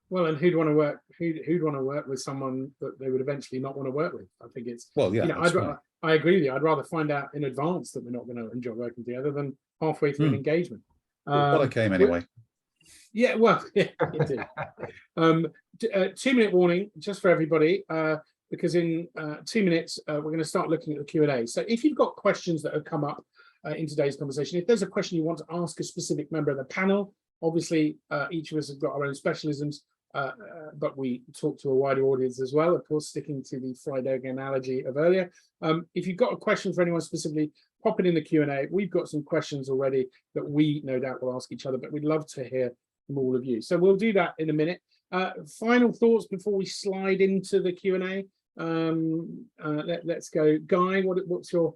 Well, and who'd want to work with someone that they would eventually not want to work with? I think it's, well, yeah, I agree with you. I'd rather find out in advance that we're not going to enjoy working together than halfway through an engagement. What I came anyway. Yeah, well, yeah, it did. 2-minute warning just for everybody, because in 2 minutes we're going to start looking at the Q&A. So if you've got questions that have come up in today's conversation, if there's a question you want to ask a specific member of the panel, obviously each of us have got our own specialisms. But we talk to a wider audience as well, of course, sticking to the fried egg analogy of earlier. If you've got a question for anyone specifically, pop it in the Q&A. We've got some questions already that we no doubt will ask each other, but we'd love to hear from all of you. So we'll do that in a minute. Final thoughts before we slide into the Q&A. Let's go. Guy, what's your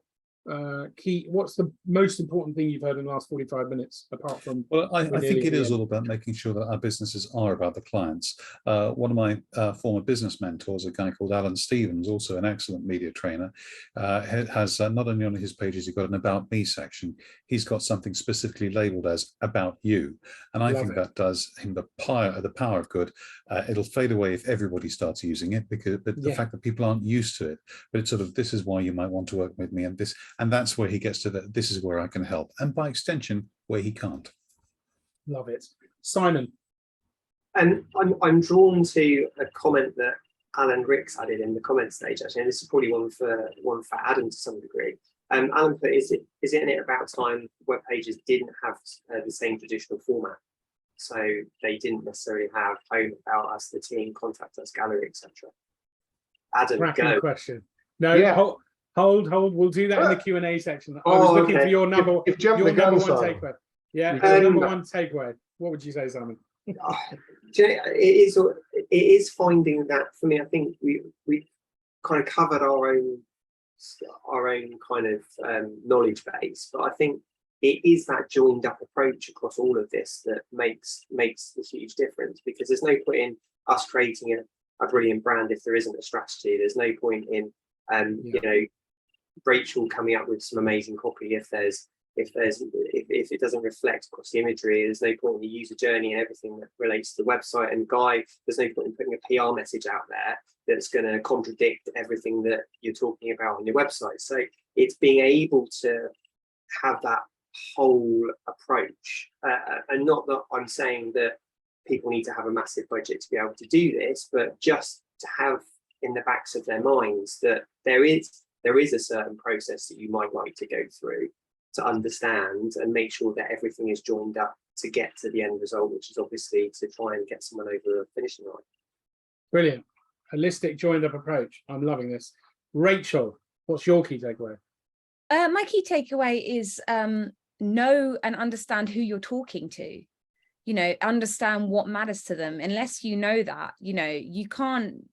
what's the most important thing you've heard in the last 45 minutes, apart from? Well, I think it is all about making sure that our businesses are about the clients. One of my former business mentors, a guy called Alan Stevens, also an excellent media trainer, has not only on his pages, he's got an About Me section, he's got something specifically labeled as About You. And I think that does him the power of good. It'll fade away if everybody starts using it, because the fact that people aren't used to it, but it's sort of, this is why you might want to work with me, and this, And that's where he gets to this is where I can help. And by extension, where he can't. Love it. Simon. And I'm drawn to a comment that Alan Ricks added in the comment stage, actually, and this is probably one for Adam to some degree. Alan put, isn't it about time web pages didn't have the same traditional format? So they didn't necessarily have home, about us, the team, contact us, gallery, etc. Adam, Cracking go. question. No, Yeah. hold. We'll do that in the Q&A section. I was Oh, looking okay. for your number You've jumped the one gun, takeaway. Simon. Yeah, You've your jumped number the one takeaway. What would you say, Simon? Do you know, it is finding that, for me, I think we kind of covered our own kind of knowledge base, but I think it is that joined up approach across all of this that makes the huge difference, because there's no point in us creating a brilliant brand if there isn't a strategy. There's no point in you know, Rachel coming up with some amazing copy if it doesn't reflect across the imagery. There's no point in the user journey and everything that relates to the website. And Guy, there's no point in putting a PR message out there that's going to contradict everything that you're talking about on your website. So it's being able to have that whole approach, and not that I'm saying that people need to have a massive budget to be able to do this, but just to have in the backs of their minds that there is a certain process that you might like to go through to understand and make sure that everything is joined up to get to the end result, which is obviously to try and get someone over the finishing line. Brilliant. Holistic, joined up approach. I'm loving this. Rachel, what's your key takeaway? My key takeaway is know and understand who you're talking to. You know, understand what matters to them. Unless you know that, you know, you can't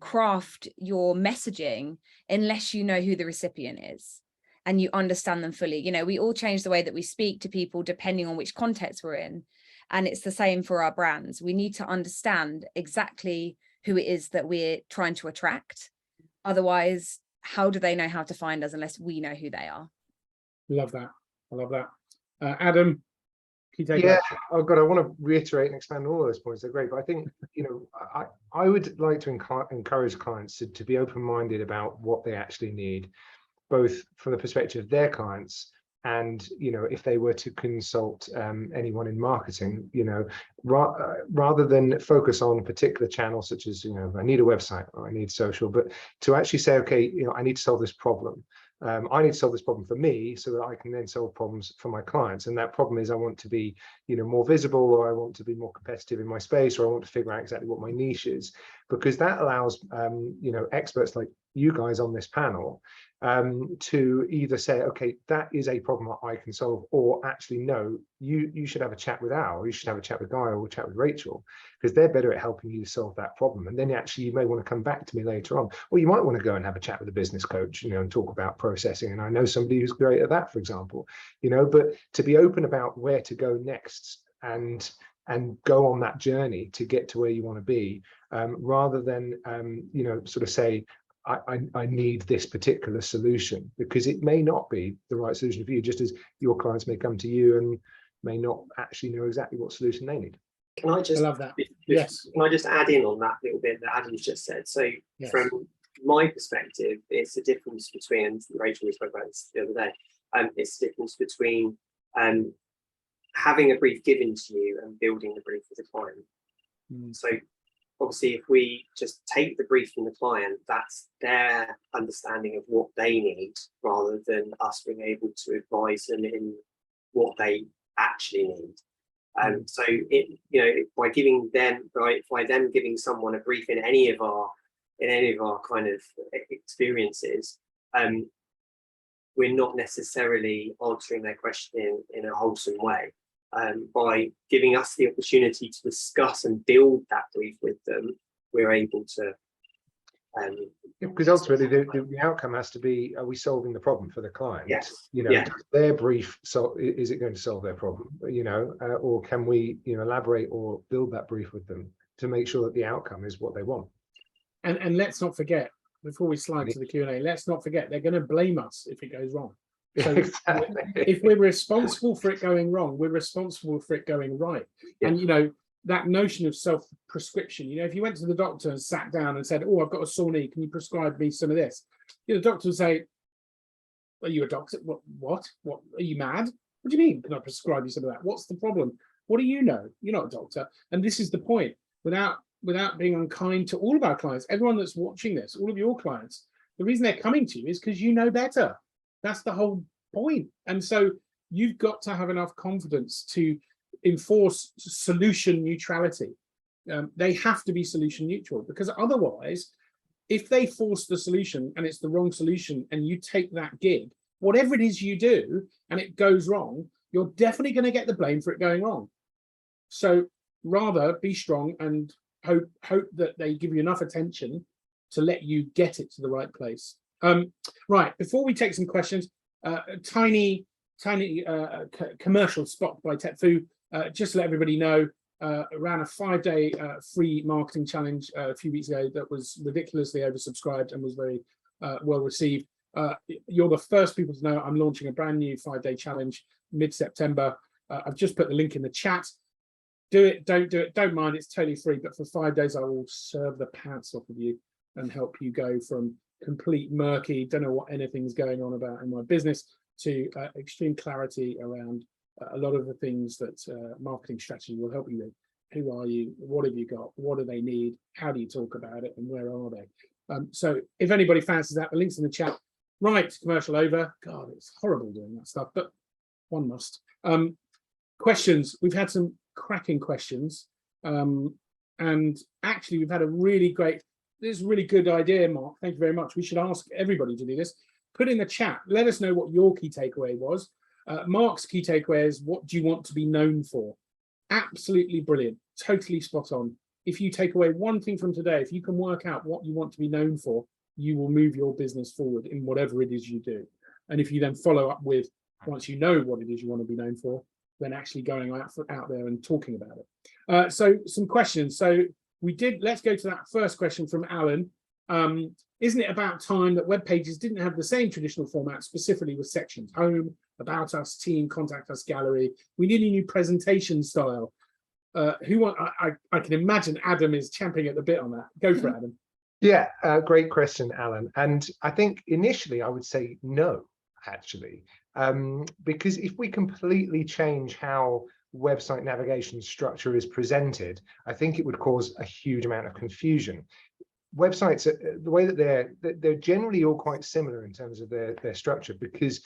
craft your messaging unless you know who the recipient is and you understand them fully. You know, we all change the way that we speak to people depending on which context we're in. And it's the same for our brands. We need to understand exactly who it is that we're trying to attract. Otherwise, how do they know how to find us unless we know who they are? Love that. I love that. Adam, key takeaway. Yeah, oh God, I want to reiterate and expand on all those points. They're great, but I think, you know, I would like to encourage clients to be open-minded about what they actually need, both from the perspective of their clients and, you know, if they were to consult anyone in marketing, you know, rather than focus on a particular channel, such as, you know, I need a website or I need social, but to actually say, okay, you know, I need to solve this problem. I need to solve this problem for me so that I can then solve problems for my clients. And that problem is I want to be, you know, more visible, or I want to be more competitive in my space, or I want to figure out exactly what my niche is, because that allows, you know, experts like you guys on this panel to either say, okay, that is a problem that I can solve, or actually, no, you should have a chat with Al, or you should have a chat with Guy, or chat with Rachel, because they're better at helping you solve that problem. And then actually you may want to come back to me later on, or you might want to go and have a chat with a business coach, you know, and talk about processing. And I know somebody who's great at that, for example, you know, but to be open about where to go next and go on that journey to get to where you want to be, rather than, you know, sort of say, I need this particular solution, because it may not be the right solution for you, just as your clients may come to you and may not actually know exactly what solution they need. Can I just, I love that. Yes. Can I just add in on that little bit that Adam's just said? So Yes. from my perspective, it's the difference between, and Rachel, we spoke about this the other day, it's the difference between having a brief given to you and building the brief with a client. So obviously, if we just take the brief from the client, that's their understanding of what they need, rather than us being able to advise them in what they actually need. So it, you know, by giving them, by them giving someone a brief in any of our kind of experiences, we're not necessarily answering their question in a wholesome way. By giving us the opportunity to discuss and build that brief with them, we're able to. Because ultimately the outcome has to be, are we solving the problem for the client? Yes. You know, Yeah. their brief, so is it going to solve their problem, you know, or can we, you know, elaborate or build that brief with them to make sure that the outcome is what they want? And let's not forget, before we slide to the Q&A, let's not forget they're going to blame us if it goes wrong. So Exactly. if we're responsible for it going wrong, we're responsible for it going right. Yeah. And, you know, that notion of self-prescription, you know, if you went to the doctor and sat down and said, oh, I've got a sore knee, can you prescribe me some of this? You know, the doctor would say, Are you a doctor? What are you mad? What do you mean? Can I prescribe you some of that? What's the problem? What do you know? You're not a doctor. And this is the point. Without being unkind to all of our clients, everyone that's watching this, all of your clients, the reason they're coming to you is because you know better. That's the whole point. And so you've got to have enough confidence to enforce solution neutrality. They have to be solution neutral, because otherwise, if they force the solution and it's the wrong solution and you take that gig, whatever it is you do and it goes wrong, you're definitely going to get the blame for it going wrong. So rather be strong and hope that they give you enough attention to let you get it to the right place. Right, before we take some questions, tiny commercial spot by TechFu, just to let everybody know, ran a 5-day free marketing challenge a few weeks ago that was ridiculously oversubscribed and was very well received. You're the first people to know I'm launching a brand new 5-day challenge mid-September. I've just put the link in the chat. Do it, don't do it, don't mind, it's totally free, but for 5 days I will serve the pants off of you and help you go from complete murky, don't know what anything's going on about in my business, to extreme clarity around a lot of the things that marketing strategy will help you with. Who are you? What have you got? What do they need? How do you talk about it? And where are they? So if anybody fancies that, the link's in the chat. Right, commercial over. God, it's horrible doing that stuff, but one must. Questions. We've had some cracking questions. And actually, we've had a really great, this is a really good idea, Mark. Thank you very much. We should ask everybody to do this. Put in the chat. Let us know what your key takeaway was. Mark's key takeaway is, what do you want to be known for? Absolutely brilliant. Totally spot on. If you take away one thing from today, if you can work out what you want to be known for, you will move your business forward in whatever it is you do. And if you then follow up with, once you know what it is you want to be known for, then actually going out there and talking about it. So some questions. So let's go to that first question from Alan. Isn't it about time that web pages didn't have the same traditional format, specifically with sections, home, about us, team, contact us, gallery? We need a new presentation style. I can imagine Adam is champing at the bit on that. Go for it, Adam. Yeah, great question, Alan. And I think initially I would say no, actually, because if we completely change how website navigation structure is presented, I think it would cause a huge amount of confusion. Websites, the way that they're generally all quite similar in terms of their structure, because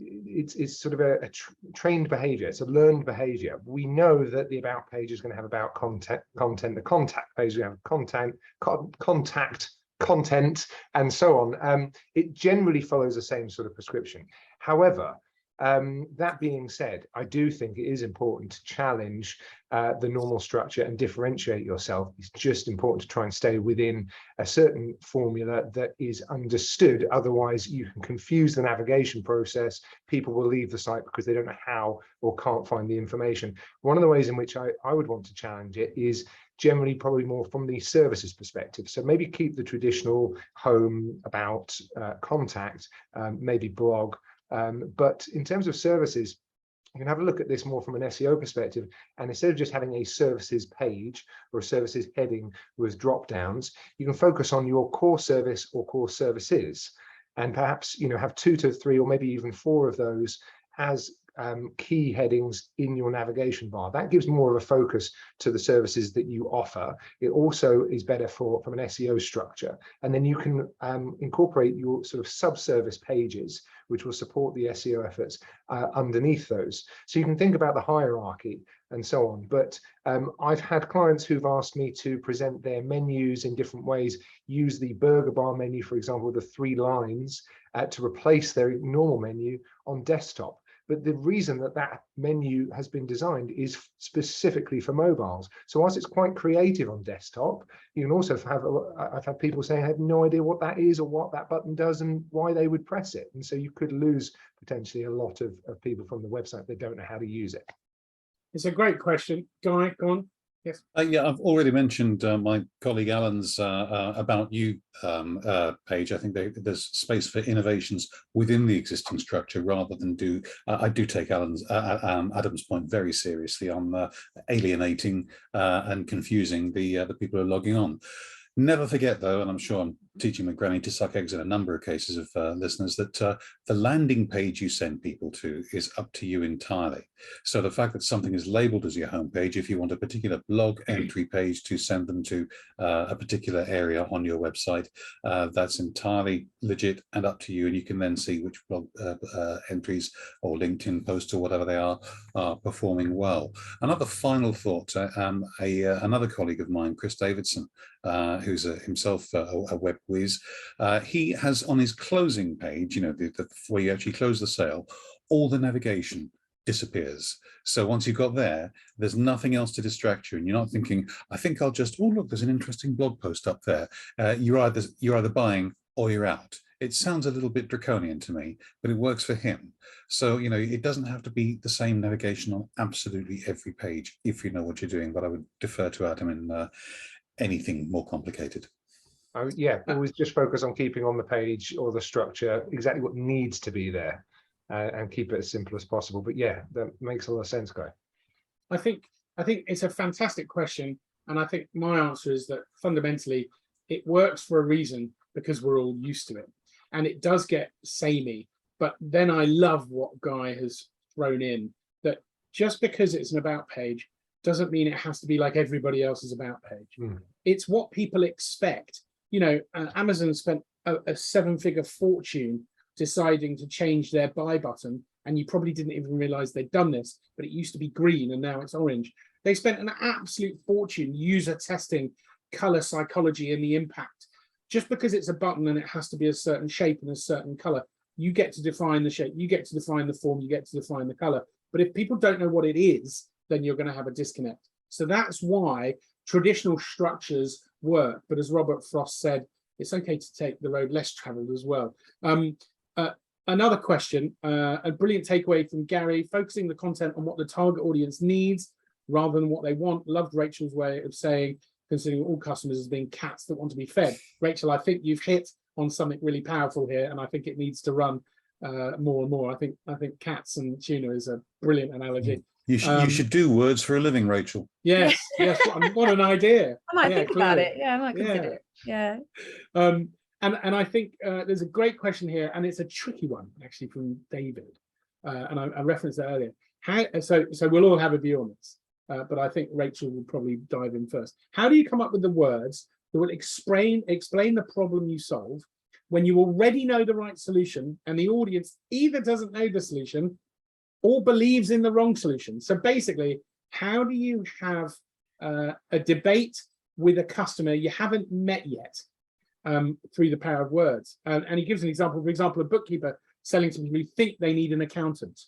it's sort of a trained behavior. It's a learned behavior. We know that the about page is going to have about content, the contact page we have contact content, and so on. It generally follows the same sort of prescription. However, that being said, I do think it is important to challenge the normal structure and differentiate yourself. It's just important to try and stay within a certain formula that is understood. Otherwise, you can confuse the navigation process. People will leave the site because they don't know how or can't find the information. One of the ways in which I would want to challenge it is generally probably more from the services perspective. So maybe keep the traditional home, about, contact, maybe blog. But in terms of services, you can have a look at this more from an SEO perspective, and instead of just having a services page or a services heading with drop downs, you can focus on your core service or core services, and perhaps have 2 to 3 or maybe even 4 of those as key headings in your navigation bar. That gives more of a focus to the services that you offer. It also is better from an SEO structure, and then you can incorporate your sort of sub-service pages, which will support the SEO efforts underneath those. So you can think about the hierarchy and so on. But I've had clients who've asked me to present their menus in different ways, use the burger bar menu, for example, the 3 lines to replace their normal menu on desktop. But the reason that menu has been designed is specifically for mobiles. So whilst it's quite creative on desktop, you can also have, I've had people saying I had no idea what that is or what that button does and why they would press it. And so you could lose potentially a lot of people from the website that don't know how to use it. It's a great question. Guy, go on. Yes. Yeah, I've already mentioned my colleague Alan's About You page. I think there's space for innovations within the existing structure rather than do. I do take Adam's point very seriously on alienating and confusing the people who are logging on. Never forget, though, and I'm sure I'm teaching my granny to suck eggs in a number of cases of listeners, that the landing page you send people to is up to you entirely. So the fact that something is labeled as your homepage, if you want a particular blog entry page to send them to a particular area on your website, that's entirely legit and up to you. And you can then see which blog entries or LinkedIn posts or whatever they are performing well. Another final thought, another colleague of mine, Chris Davidson, who's himself a web whiz, he has on his closing page, you know, where you actually close the sale, all the navigation disappears. So once you've got there, there's nothing else to distract you, and you're not thinking, I think I'll just, oh look, there's an interesting blog post up there. You're either buying or you're out. It sounds a little bit draconian to me, but it works for him. So, you know, it doesn't have to be the same navigation on absolutely every page if you know what you're doing, but I would defer to Adam in anything more complicated. Yeah, always just focus on keeping on the page or the structure exactly what needs to be there, and keep it as simple as possible. But yeah, that makes a lot of sense, Guy. I think it's a fantastic question, and I think my answer is that fundamentally it works for a reason, because we're all used to it, and it does get samey. But then I love what Guy has thrown in, that just because it's an about page doesn't mean it has to be like everybody else's about page. It's what people expect. You know, Amazon spent a 7-figure fortune deciding to change their buy button, and you probably didn't even realize they'd done this, but it used to be green and now it's orange. They spent an absolute fortune user testing color psychology and the impact. Just because it's a button and it has to be a certain shape and a certain color, you get to define the shape, you get to define the form, you get to define the color. But if people don't know what it is, then you're going to have a disconnect. So that's why traditional structures work. But as Robert Frost said, it's okay to take the road less traveled as well. Another question, a brilliant takeaway from Gary, focusing the content on what the target audience needs rather than what they want. Loved Rachel's way of saying, considering all customers as being cats that want to be fed. Rachel, I think you've hit on something really powerful here, and I think it needs to run more and more. I think cats and tuna is a brilliant analogy. You should do words for a living, Rachel. Yes, yes. What an idea. I might think about clearly. it. Yeah, I might consider it. Yeah. And I think there's a great question here, and it's a tricky one actually from David, and I referenced that earlier. So we'll all have a view on this, but I think Rachel will probably dive in first. How do you come up with the words that will explain the problem you solve when you already know the right solution and the audience either doesn't know the solution or believes in the wrong solution? So basically, how do you have a debate with a customer you haven't met yet through the power of words? And he gives an example, for example, a bookkeeper selling to people who think they need an accountant.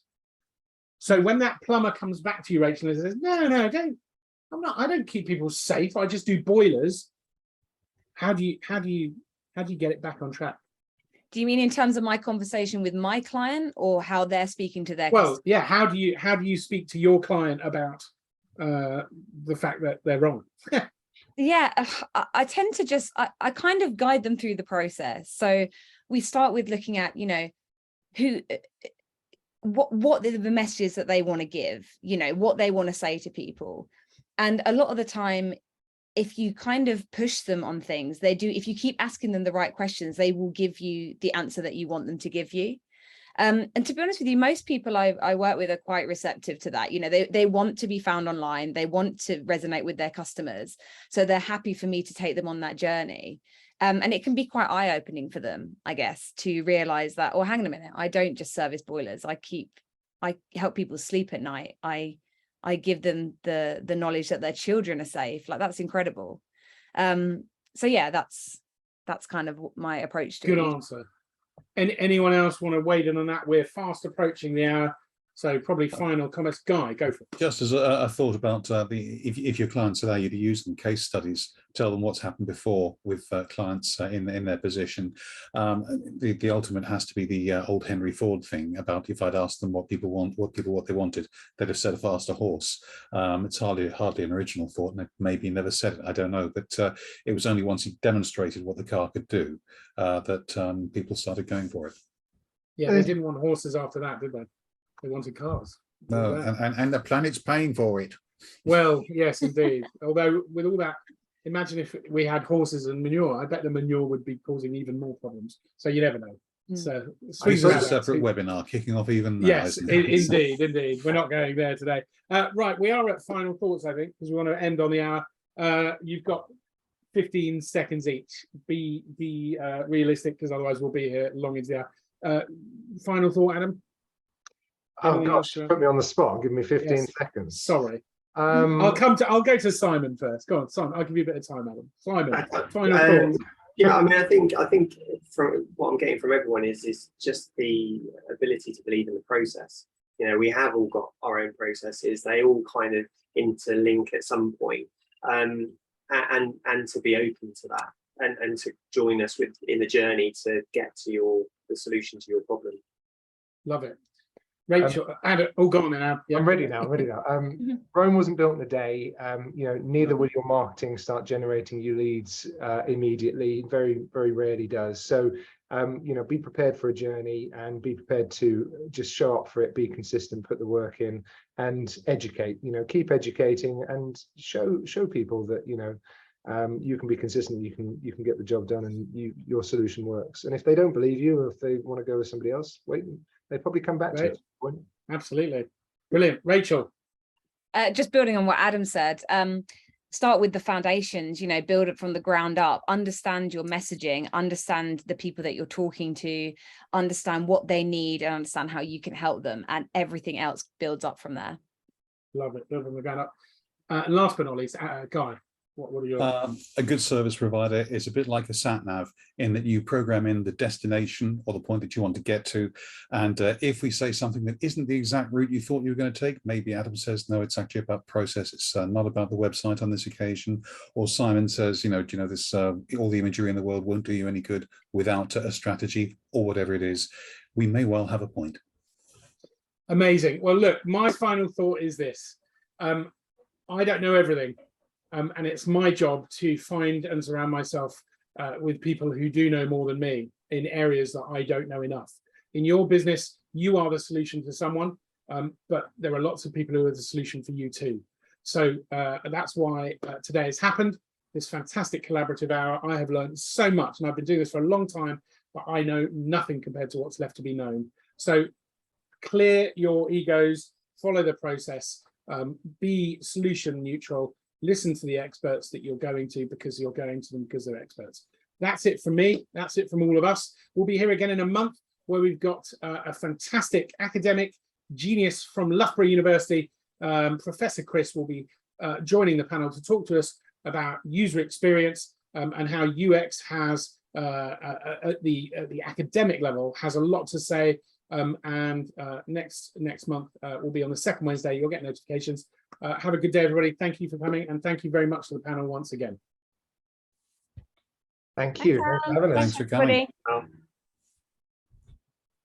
So when that plumber comes back to you, Rachel, and says, no, I don't keep people safe, I just do boilers. How do you get it back on track? Do you mean in terms of my conversation with my client, or how they're speaking to their Well, yeah, how do you speak to your client about the fact that they're wrong? Yeah, I tend to just, I kind of guide them through the process. So we start with looking at, you know, what the messages that they want to give, you know, what they want to say to people. And a lot of the time, if you kind of push them on things, they do. If you keep asking them the right questions, they will give you the answer that you want them to give you. And to be honest with you, most people I work with are quite receptive to that. You know, they want to be found online. They want to resonate with their customers. So they're happy for me to take them on that journey. And it can be quite eye-opening for them, I guess, to realize that, oh, hang on a minute, I don't just service boilers. I help people sleep at night. I give them the knowledge that their children are safe. Like, that's incredible. So yeah, that's kind of my approach to it. Good answer. Anyone else want to weigh in on that? We're fast approaching the hour, so probably final comments. Guy, go for it. Just as a thought about if your clients allow you to use them, case studies, tell them what's happened before with clients in their position. The ultimate has to be the old Henry Ford thing about, if I'd asked them what they wanted, they'd have said a faster horse. It's hardly an original thought, and maybe he never said it, I don't know, but it was only once he demonstrated what the car could do that people started going for it. Yeah, they didn't want horses after that, did they? They wanted cars. No, and the planet's paying for it. Well, yes, indeed. Although with all that imagine if we had horses and manure. I bet the manure would be causing even more problems. So you never know. Mm. So It's swings a around. separate webinar kicking off even now. Yes, isn't it? indeed. We're not going there today. Right, we are at final thoughts, I think, because we want to end on the hour. You've got 15 seconds each. Be realistic, because otherwise we'll be here long into the hour. Final thought, Adam? Oh Anything gosh, else? put me on the spot. Give me 15 Yes. seconds. Sorry. Um, I'll go to Simon first. Go on, Simon. I'll give you a bit of time, Adam. Simon, final thoughts. Yeah, I mean, I think from what I'm getting from everyone is just the ability to believe in the process. You know, we have all got our own processes. They all kind of interlink at some point, and to be open to that and to join us in the journey to get to the solution to your problem. Love it. Rachel, Adam, go on then, Adam. Yeah. I'm ready now. Rome wasn't built in a day. You know, neither will your marketing start generating you leads immediately. Very, very rarely does. So, you know, be prepared for a journey and be prepared to just show up for it, be consistent, put the work in and educate, you know, keep educating and show people that, you know, you can be consistent, you can get the job done and your solution works. And if they don't believe you, or if they want to go with somebody else, wait, they probably come back to it. Absolutely. Brilliant. Rachel. Just building on what Adam said, start with the foundations, you know, build it from the ground up, understand your messaging, understand the people that you're talking to, understand what they need and understand how you can help them, and everything else builds up from there. Love it. Build from the ground up. And last but not least, Guy, what are your... A good service provider is a bit like a sat nav in that you program in the destination or the point that you want to get to. And if we say something that isn't the exact route you thought you were going to take, maybe Adam says, no, it's actually about process. It's not about the website on this occasion. Or Simon says, you know, do you know this, all the imagery in the world won't do you any good without a strategy or whatever it is. We may well have a point. Amazing. Well, look, my final thought is this. I don't know everything. And it's my job to find and surround myself with people who do know more than me in areas that I don't know enough. In your business, you are the solution to someone, but there are lots of people who are the solution for you too. So that's why today has happened, this fantastic collaborative hour. I have learned so much, and I've been doing this for a long time, but I know nothing compared to what's left to be known. So clear your egos, follow the process, be solution neutral, listen to the experts that you're going to because you're going to them because they're experts. That's it from me. That's it from all of us. We'll be here again in a month where we've got a fantastic academic genius from Loughborough University. Professor Chris will be joining the panel to talk to us about user experience and how UX has at the academic level has a lot to say. Next month will be on the second Wednesday. You'll get notifications. Have a good day, everybody. Thank you for coming, and thank you very much to the panel once again. Thank you. Thanks for coming.